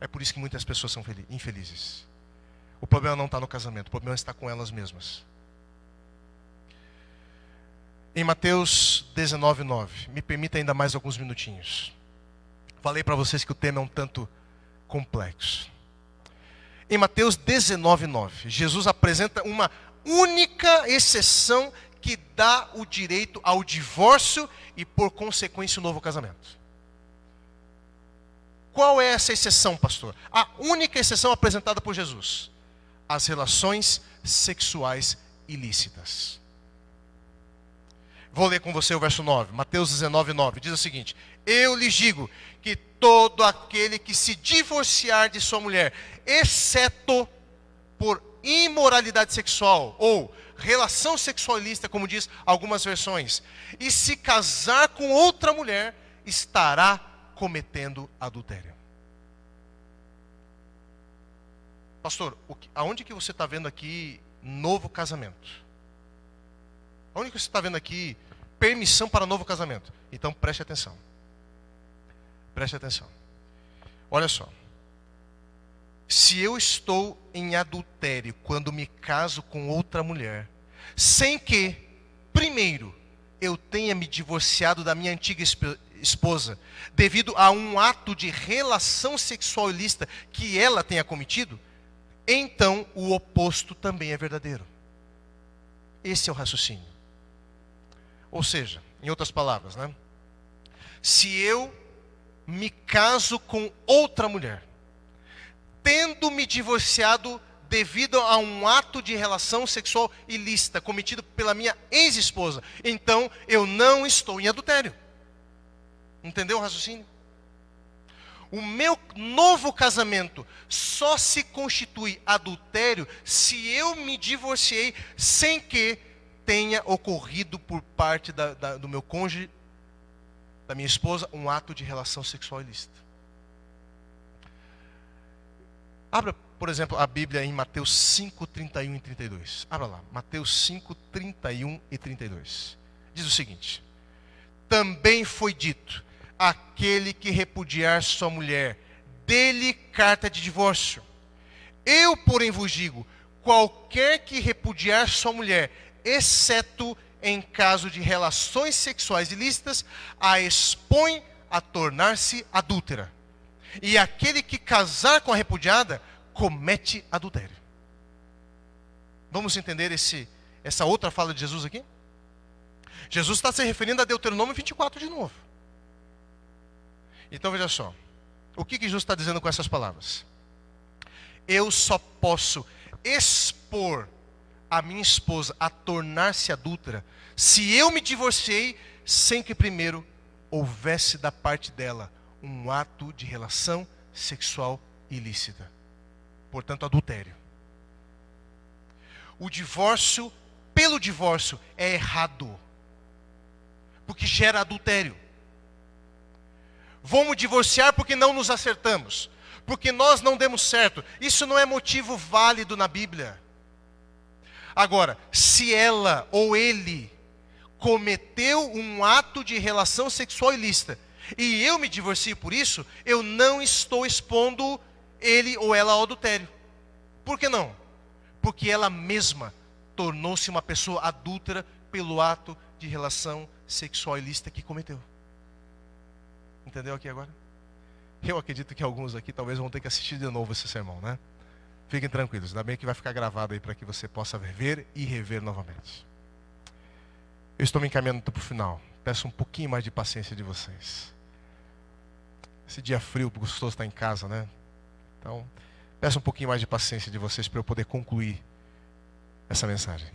S1: É por isso que muitas pessoas são infelizes. O problema não está no casamento, o problema está com elas mesmas. Em Mateus 19:9, me permita ainda mais alguns minutinhos. Falei para vocês que o tema é um tanto complexo. Em Mateus 19:9, Jesus apresenta uma única exceção que dá o direito ao divórcio e, por consequência, o novo casamento. Qual é essa exceção, pastor? A única exceção apresentada por Jesus: as relações sexuais ilícitas. Vou ler com você o verso 9, Mateus 19:9, diz o seguinte: eu lhes digo que todo aquele que se divorciar de sua mulher, exceto por imoralidade sexual ou relação sexual ilícita, como diz algumas versões, e se casar com outra mulher, estará cometendo adultério. Pastor, aonde que você está vendo aqui novo casamento? Aonde que você está vendo aqui permissão para novo casamento? Então preste atenção. Preste atenção. Olha só. Se eu estou em adultério quando me caso com outra mulher, sem que, primeiro, eu tenha me divorciado da minha antiga esposa, devido a um ato de relação sexual ilícita que ela tenha cometido, então o oposto também é verdadeiro. Esse é o raciocínio. Ou seja, em outras palavras, né? Se eu me caso com outra mulher, tendo me divorciado devido a um ato de relação sexual ilícita cometido pela minha ex-esposa, então eu não estou em adultério. Entendeu o raciocínio? O meu novo casamento só se constitui adultério se eu me divorciei sem que tenha ocorrido por parte do meu cônjuge, da minha esposa, um ato de relação sexual ilícita. Abra, por exemplo, a Bíblia em Mateus 5, 31 e 32. Abra lá, Mateus 5, 31 e 32. Diz o seguinte: também foi dito, aquele que repudiar sua mulher, dê-lhe carta de divórcio. Eu, porém, vos digo, qualquer que repudiar sua mulher, exceto em caso de relações sexuais ilícitas, a expõe a tornar-se adúltera. E aquele que casar com a repudiada, comete adultério. Vamos entender essa outra fala de Jesus aqui? Jesus está se referindo a Deuteronômio 24 de novo. Então veja só, o que Jesus está dizendo com essas palavras? Eu só posso expor a minha esposa a tornar-se adúltera se eu me divorciei sem que primeiro houvesse da parte dela um ato de relação sexual ilícita. Portanto, adultério. O divórcio, pelo divórcio, é errado, porque gera adultério. Vamos divorciar porque não nos acertamos, porque nós não demos certo. Isso não é motivo válido na Bíblia. Agora, se ela ou ele cometeu um ato de relação sexual ilícita e eu me divorcio por isso, eu não estou expondo ele ou ela ao adultério. Por que não? Porque ela mesma tornou-se uma pessoa adúltera pelo ato de relação sexual ilícita que cometeu. Entendeu aqui agora? Eu acredito que alguns aqui talvez vão ter que assistir de novo esse sermão, né? Fiquem tranquilos, ainda bem que vai ficar gravado aí para que você possa ver e rever novamente. Eu estou me encaminhando para o final. Peço um pouquinho mais de paciência de vocês. Esse dia frio, gostoso estar em casa, né? Então, peço um pouquinho mais de paciência de vocês para eu poder concluir essa mensagem.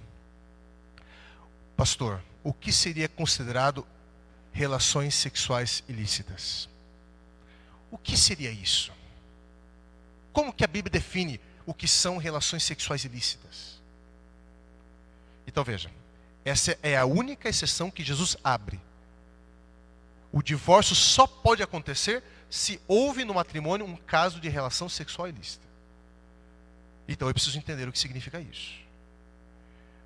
S1: Pastor, o que seria considerado relações sexuais ilícitas? O que seria isso? Como que a Bíblia define o que são relações sexuais ilícitas? Então veja, essa é a única exceção que Jesus abre. O divórcio só pode acontecer se houve no matrimônio um caso de relação sexual ilícita. Então eu preciso entender o que significa isso.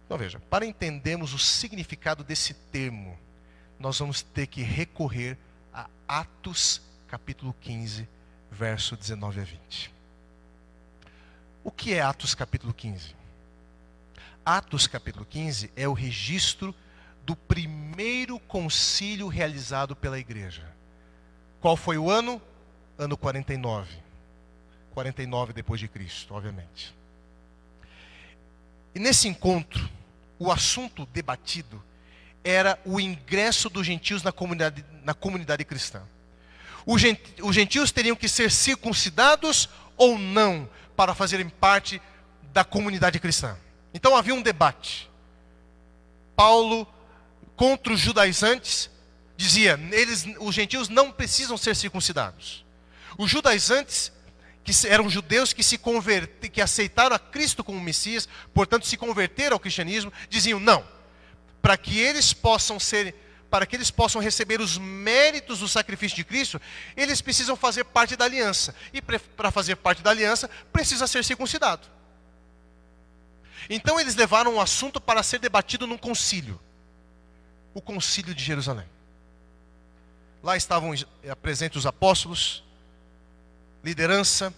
S1: Então veja, para entendermos o significado desse termo, nós vamos ter que recorrer a Atos capítulo 15, verso 19 a 20. O que é Atos capítulo 15? Atos capítulo 15 é o registro do primeiro concílio realizado pela igreja. Qual foi o ano? Ano 49. 49 depois de Cristo, obviamente. E nesse encontro, o assunto debatido era o ingresso dos gentios na comunidade cristã. Os gentios teriam que ser circuncidados ou não para fazerem parte da comunidade cristã. Então havia um debate. Paulo, contra os judaizantes, dizia, os gentios não precisam ser circuncidados. Os judaizantes, que eram judeus que aceitaram a Cristo como Messias, portanto se converteram ao cristianismo, diziam não. Para que eles possam receber os méritos do sacrifício de Cristo, eles precisam fazer parte da aliança. E para fazer parte da aliança, precisa ser circuncidado. Então eles levaram o assunto para ser debatido num concílio. O concílio de Jerusalém. Lá estavam presentes os apóstolos, liderança.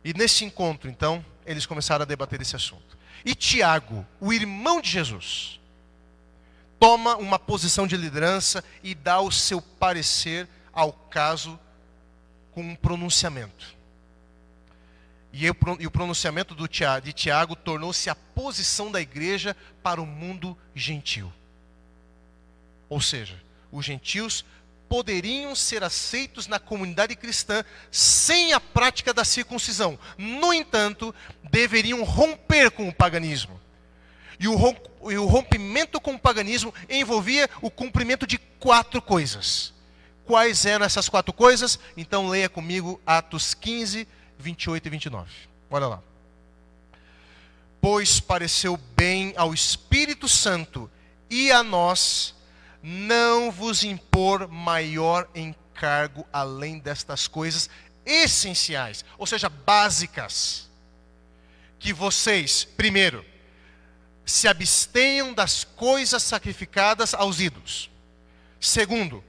S1: E nesse encontro, então, eles começaram a debater esse assunto. E Tiago, o irmão de Jesus, toma uma posição de liderança e dá o seu parecer ao caso com um pronunciamento. E o pronunciamento de Tiago tornou-se a posição da igreja para o mundo gentil. Ou seja, os gentios poderiam ser aceitos na comunidade cristã sem a prática da circuncisão. No entanto, deveriam romper com o paganismo. E o rompimento com o paganismo envolvia o cumprimento de 4 coisas. Quais eram essas 4 coisas? Então leia comigo Atos 15, 28 e 29. Olha lá. Pois pareceu bem ao Espírito Santo e a nós não vos impor maior encargo além destas coisas essenciais, ou seja, básicas, que vocês, primeiro, se abstenham das coisas sacrificadas aos ídolos. Segundo,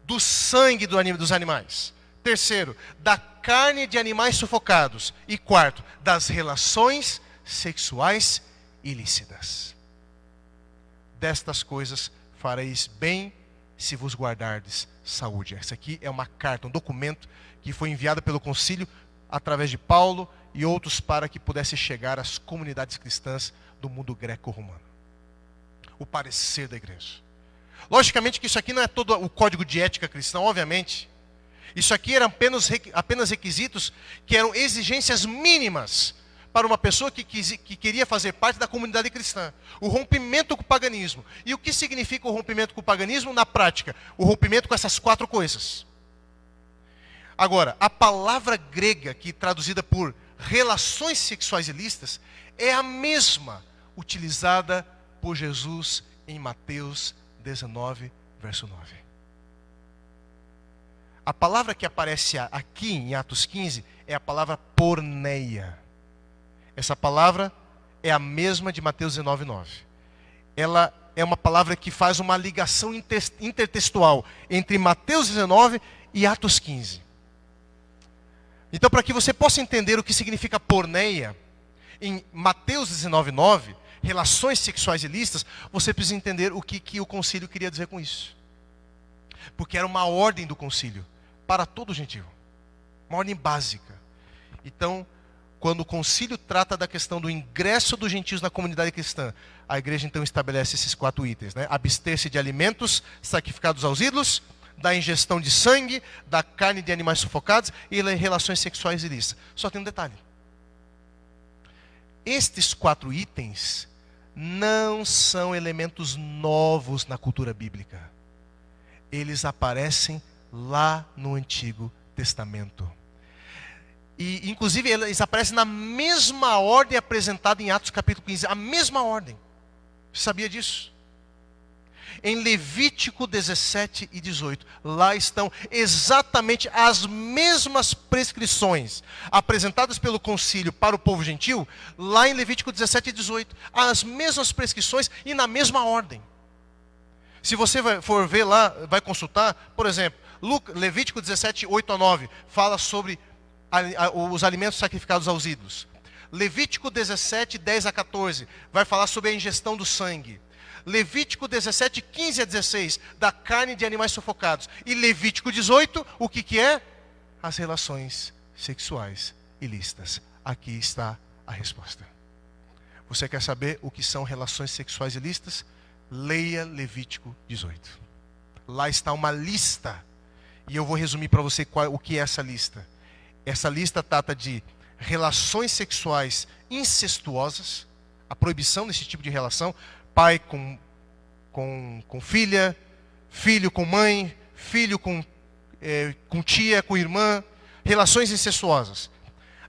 S1: do sangue dos animais. Terceiro, da carne de animais sufocados. E quarto, das relações sexuais ilícitas. Destas coisas fareis bem se vos guardardes saúde. Essa aqui é uma carta, um documento que foi enviado pelo concílio através de Paulo e outros para que pudesse chegar às comunidades cristãs do mundo greco-romano. O parecer da igreja. Logicamente que isso aqui não é todo o código de ética cristã, obviamente. Isso aqui eram apenas requisitos que eram exigências mínimas para uma pessoa que queria fazer parte da comunidade cristã. O rompimento com o paganismo. E o que significa o rompimento com o paganismo na prática? O rompimento com essas 4 coisas. Agora, a palavra grega, que traduzida por relações sexuais ilícitas, é a mesma utilizada por Jesus em Mateus 19, verso 9. A palavra que aparece aqui em Atos 15 é a palavra porneia. Essa palavra é a mesma de Mateus 19, 9. Ela é uma palavra que faz uma ligação intertextual entre Mateus 19 e Atos 15. Então, para que você possa entender o que significa porneia, em Mateus 19, 9, relações sexuais ilícitas, você precisa entender o que o concílio queria dizer com isso. Porque era uma ordem do concílio para todo gentil. Uma ordem básica. Então, quando o concílio trata da questão do ingresso dos gentios na comunidade cristã, a igreja então estabelece esses 4 itens, né? Abster-se de alimentos sacrificados aos ídolos, da ingestão de sangue, da carne de animais sufocados e relações sexuais ilícitas. Só tem um detalhe. Estes 4 itens não são elementos novos na cultura bíblica. Eles aparecem lá no Antigo Testamento. E, inclusive, eles aparecem na mesma ordem apresentada em Atos capítulo 15. A mesma ordem. Você sabia disso? Em Levítico 17 e 18, lá estão exatamente as mesmas prescrições apresentadas pelo concílio para o povo gentil, lá em Levítico 17 e 18. As mesmas prescrições e na mesma ordem. Se você for ver lá, vai consultar, por exemplo, Levítico 17, 8 a 9, fala sobre os alimentos sacrificados aos ídolos. Levítico 17, 10 a 14, vai falar sobre a ingestão do sangue. Levítico 17, 15 a 16, da carne de animais sufocados. E Levítico 18, o que é? As relações sexuais ilícitas. Aqui está a resposta. Você quer saber o que são relações sexuais ilícitas? Leia Levítico 18. Lá está uma lista. E eu vou resumir para você o que é essa lista. Essa lista trata de relações sexuais incestuosas, a proibição desse tipo de relação, pai com filha, filho com mãe, filho com tia, com irmã, relações incestuosas.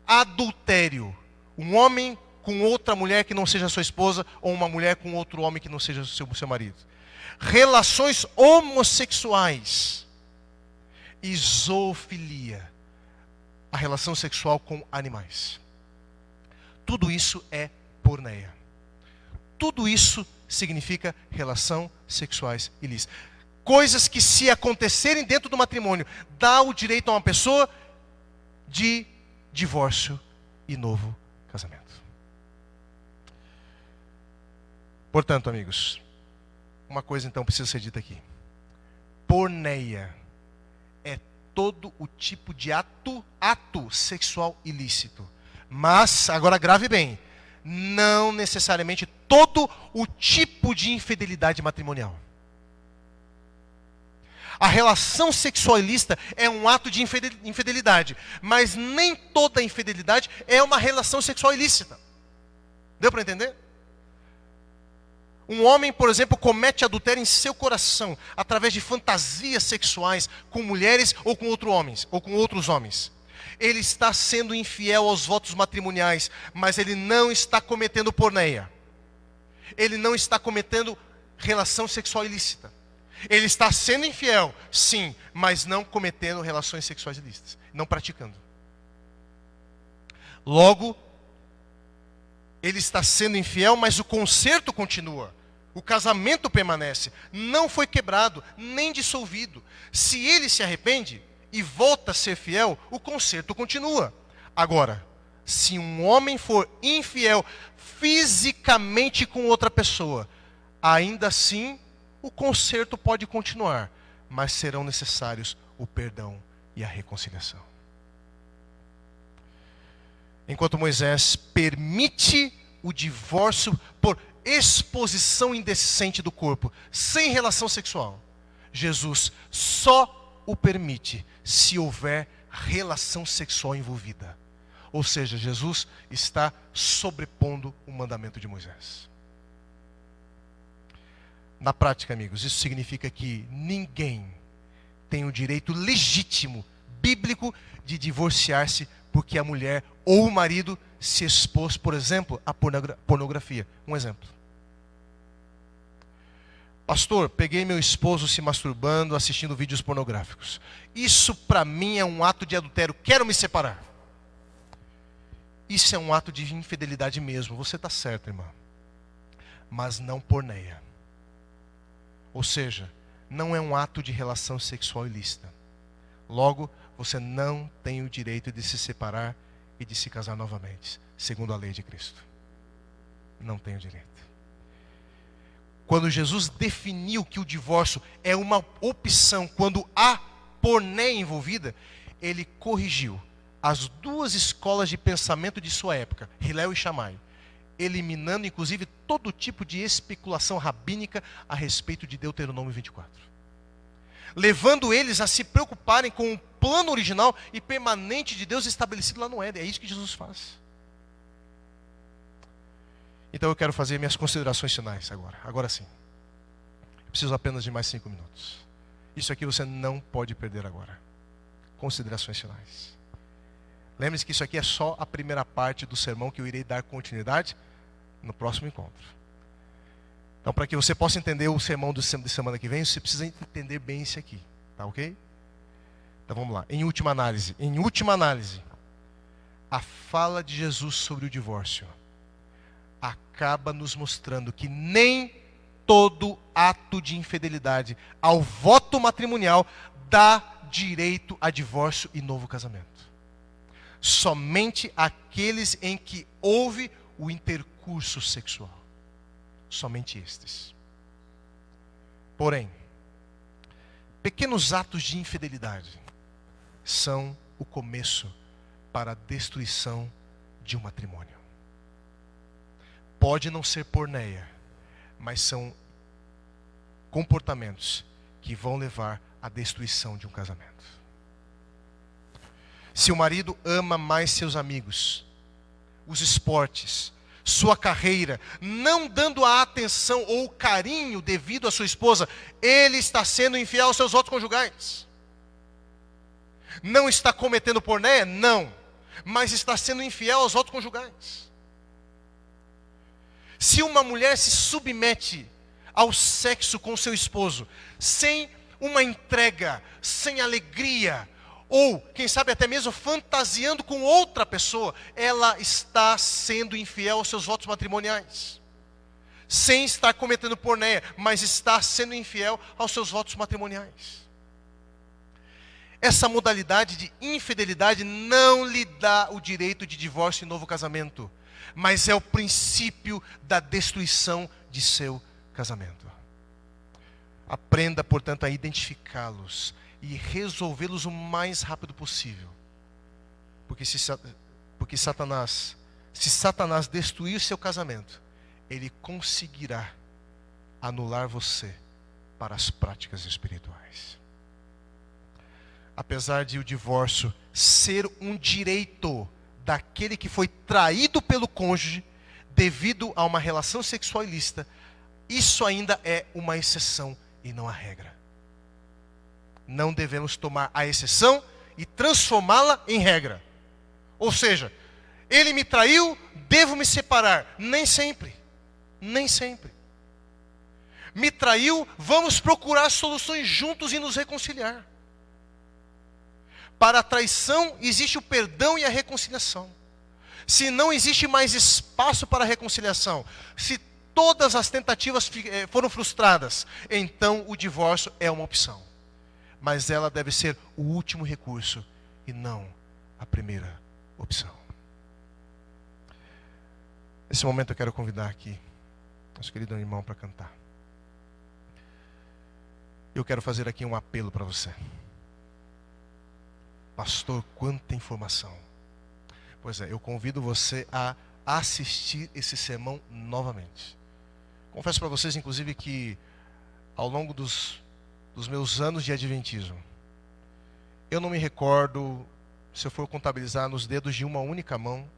S1: Adultério, um homem com outra mulher que não seja sua esposa, ou uma mulher com outro homem que não seja seu marido. Relações homossexuais e zoofilia, a relação sexual com animais. Tudo isso é porneia. Tudo isso significa relação sexuais ilícitas. Coisas que, se acontecerem dentro do matrimônio, dá o direito a uma pessoa de divórcio e novo casamento. Portanto, amigos, uma coisa então precisa ser dita aqui. Porneia é todo o tipo de ato sexual ilícito. Mas, agora grave bem, não necessariamente todo o tipo de infidelidade matrimonial. A relação sexual ilícita é um ato de infidelidade, mas nem toda infidelidade é uma relação sexual ilícita. Deu para entender? Um homem, por exemplo, comete adultério em seu coração através de fantasias sexuais com mulheres ou com outros homens. Ele está sendo infiel aos votos matrimoniais, mas ele não está cometendo porneia. Ele não está cometendo relação sexual ilícita. Ele está sendo infiel, sim, mas não cometendo relações sexuais ilícitas, não praticando. Logo, ele está sendo infiel, mas o conserto continua. O casamento permanece, não foi quebrado, nem dissolvido. Se ele se arrepende e volta a ser fiel, o conserto continua. Agora, se um homem for infiel fisicamente com outra pessoa, ainda assim o conserto pode continuar, mas serão necessários o perdão e a reconciliação. Enquanto Moisés permite o divórcio por exposição indecente do corpo, sem relação sexual, Jesus só o permite se houver relação sexual envolvida. Ou seja, Jesus está sobrepondo o mandamento de Moisés. Na prática, amigos, isso significa que ninguém tem o direito legítimo, bíblico, de divorciar-se porque a mulher ou o marido se expôs, por exemplo, à pornografia. Um exemplo. Pastor, peguei meu esposo se masturbando, assistindo vídeos pornográficos. Isso para mim é um ato de adultério. Quero me separar. Isso é um ato de infidelidade mesmo. Você está certo, irmã. Mas não porneia. Ou seja, não é um ato de relação sexual ilícita. Logo, você não tem o direito de se separar e de se casar novamente, segundo a lei de Cristo. Não tem o direito. Quando Jesus definiu que o divórcio é uma opção, quando há porneia envolvida, ele corrigiu as duas escolas de pensamento de sua época, Hillel e Shammai, eliminando inclusive todo tipo de especulação rabínica a respeito de Deuteronômio 24. Levando eles a se preocuparem com o plano original e permanente de Deus estabelecido lá no Éden. É isso que Jesus faz. Então eu quero fazer minhas considerações finais agora. Agora sim. Eu preciso apenas de mais 5 minutos. Isso aqui você não pode perder agora. Considerações finais. Lembre-se que isso aqui é só a primeira parte do sermão que eu irei dar continuidade no próximo encontro. Então, para que você possa entender o sermão de semana que vem, você precisa entender bem isso aqui. Tá ok? Então vamos lá. Em última análise, a fala de Jesus sobre o divórcio acaba nos mostrando que nem todo ato de infidelidade ao voto matrimonial dá direito a divórcio e novo casamento. Somente aqueles em que houve o intercurso sexual. Somente estes. Porém, pequenos atos de infidelidade são o começo para a destruição de um matrimônio. Pode não ser porneia, mas são comportamentos que vão levar à destruição de um casamento. Se o marido ama mais seus amigos, os esportes, sua carreira, não dando a atenção ou carinho devido à sua esposa, ele está sendo infiel aos seus votos conjugais. Não está cometendo porneia? Não. Mas está sendo infiel aos votos conjugais. Se uma mulher se submete ao sexo com seu esposo, sem uma entrega, sem alegria, ou, quem sabe até mesmo fantasiando com outra pessoa, ela está sendo infiel aos seus votos matrimoniais. Sem estar cometendo porneia, mas está sendo infiel aos seus votos matrimoniais. Essa modalidade de infidelidade não lhe dá o direito de divórcio e novo casamento, mas é o princípio da destruição de seu casamento. Aprenda, portanto, a identificá-los e resolvê-los o mais rápido possível. Porque se Satanás destruir seu casamento, ele conseguirá anular você para as práticas espirituais. Apesar de o divórcio ser um direito daquele que foi traído pelo cônjuge devido a uma relação sexual ilícita, isso ainda é uma exceção e não a regra. Não devemos tomar a exceção e transformá-la em regra. Ou seja, ele me traiu, devo me separar. Nem sempre. Nem sempre. Me traiu, vamos procurar soluções juntos e nos reconciliar. Para a traição existe o perdão e a reconciliação. Se não existe mais espaço para a reconciliação, se todas as tentativas foram frustradas, então o divórcio é uma opção. Mas ela deve ser o último recurso e não a primeira opção. Nesse momento eu quero convidar aqui nosso querido irmão para cantar. Eu quero fazer aqui um apelo para você. Pastor, quanta informação. Pois é, eu convido você a assistir esse sermão novamente. Confesso para vocês, inclusive, que ao longo dos meus anos de adventismo, eu não me recordo, se eu for contabilizar nos dedos de uma única mão,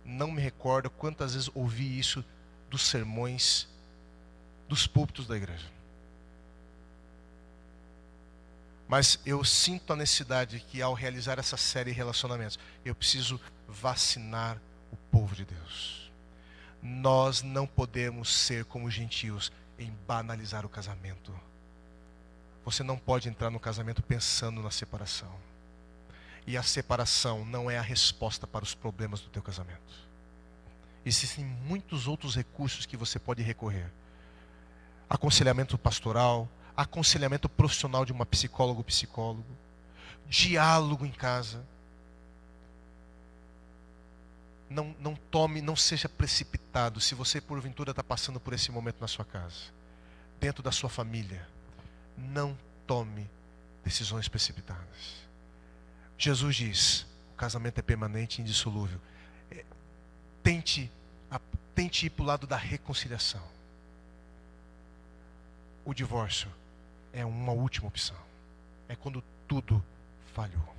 S1: não me recordo quantas vezes ouvi isso dos sermões, dos púlpitos da igreja. Mas eu sinto a necessidade que ao realizar essa série de relacionamentos, eu preciso vacinar o povo de Deus. Nós não podemos ser como gentios em banalizar o casamento. Você não pode entrar no casamento pensando na separação. E a separação não é a resposta para os problemas do teu casamento. Existem muitos outros recursos que você pode recorrer. Aconselhamento pastoral, aconselhamento profissional de uma psicólogo, diálogo em casa. Não seja precipitado se você porventura está passando por esse momento na sua casa, dentro da sua família. Não tome decisões precipitadas. Jesus diz, o casamento é permanente e indissolúvel. Tente ir para o lado da reconciliação. O divórcio é uma última opção. É quando tudo falhou.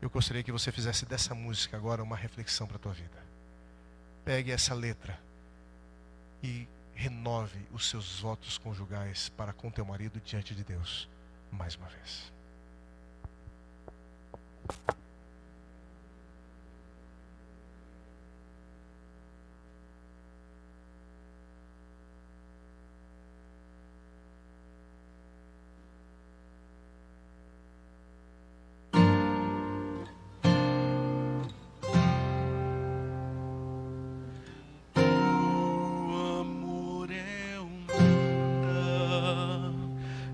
S1: Eu gostaria que você fizesse dessa música agora uma reflexão para a tua vida. pegue essa letra e renove os seus votos conjugais para com teu marido diante de Deus, mais uma vez.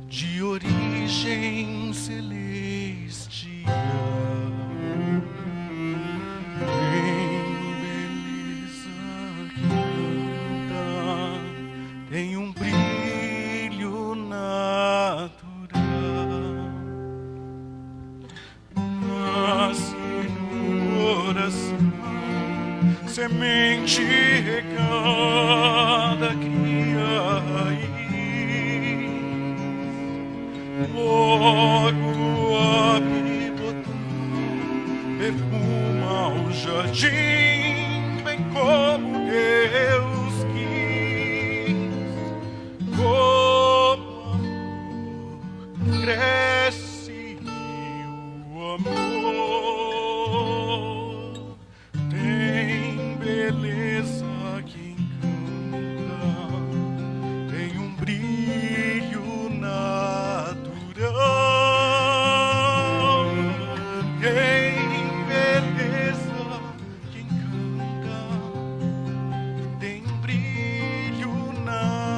S2: De origem celestial, tem beleza que canta, tem um brilho natural, nasce no coração, semente regada, cria raiz. Logo abre botão, perfuma o jardim, bem como Deus quis. Como amor cresce o amor, tem beleza que encanta, tem um brilho natural. Tem beleza que encanta, tem um brilho natural.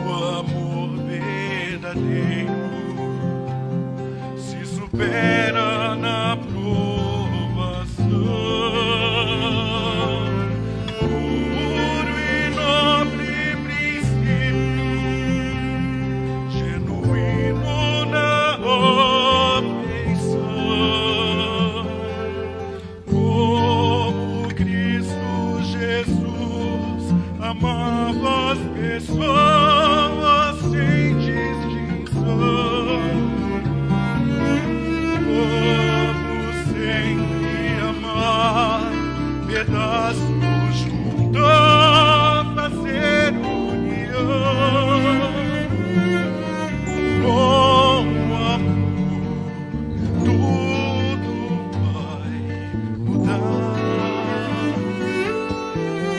S2: O amor verdadeiro se supera na provação. Puro e nobre princípio, genuíno na afeição. Como Cristo Jesus amava as pessoas sem distinção. Vamos sempre amar, pedaços juntos fazer união. Com amor tudo vai mudar.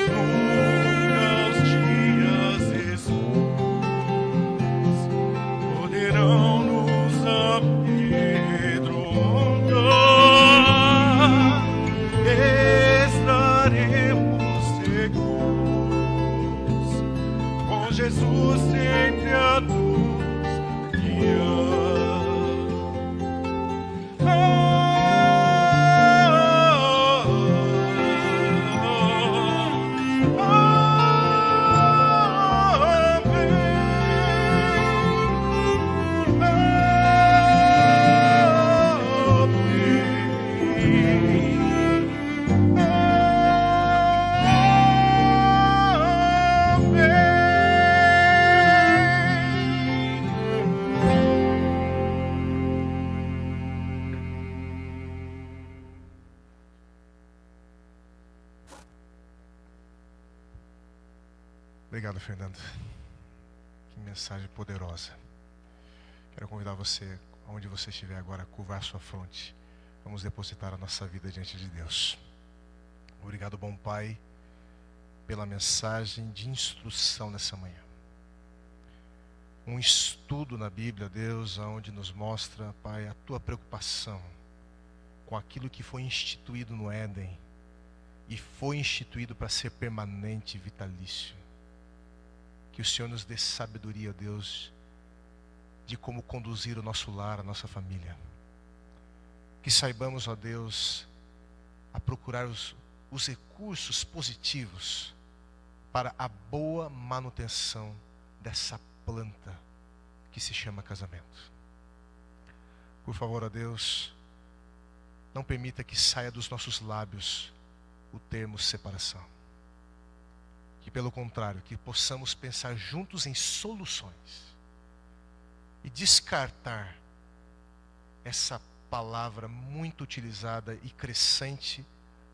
S2: Nunca os dias escuros poderão nos amedrontar. Estaremos seguros, com Jesus sempre a nos guiar.
S1: Obrigado, Fernando. Que mensagem poderosa. Quero convidar você, onde você estiver agora, a curvar sua fronte. Vamos depositar a nossa vida diante de Deus. Obrigado, bom Pai, pela mensagem de instrução nessa manhã. Um estudo na Bíblia, Deus, onde nos mostra, Pai, a Tua preocupação com aquilo que foi instituído no Éden e foi instituído para ser permanente e vitalício. Que o Senhor nos dê sabedoria, Deus, de como conduzir o nosso lar, a nossa família. Que saibamos, ó Deus, a procurar os recursos positivos para a boa manutenção dessa planta que se chama casamento. Por favor, ó Deus, não permita que saia dos nossos lábios o termo separação. Que, pelo contrário, que possamos pensar juntos em soluções e descartar essa palavra muito utilizada e crescente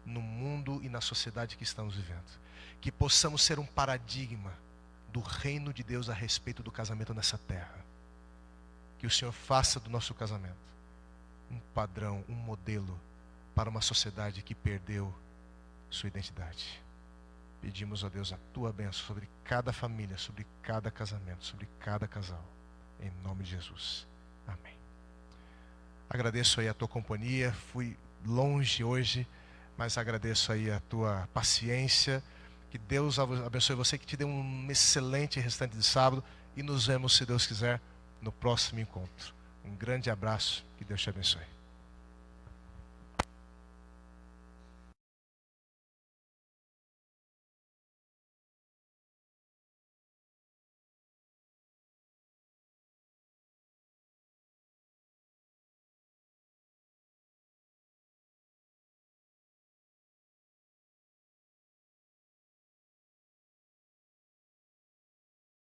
S1: no mundo e na sociedade que estamos vivendo. Que possamos ser um paradigma do reino de Deus a respeito do casamento nessa terra. Que o Senhor faça do nosso casamento um padrão, um modelo para uma sociedade que perdeu sua identidade. Pedimos, ó Deus, a tua bênção sobre cada família, sobre cada casamento, sobre cada casal. Em nome de Jesus. Amém. Agradeço aí a tua companhia. Fui longe hoje, mas agradeço aí a tua paciência. Que Deus abençoe você, que te dê um excelente restante de sábado. E nos vemos, se Deus quiser, no próximo encontro. Um grande abraço, que Deus te abençoe.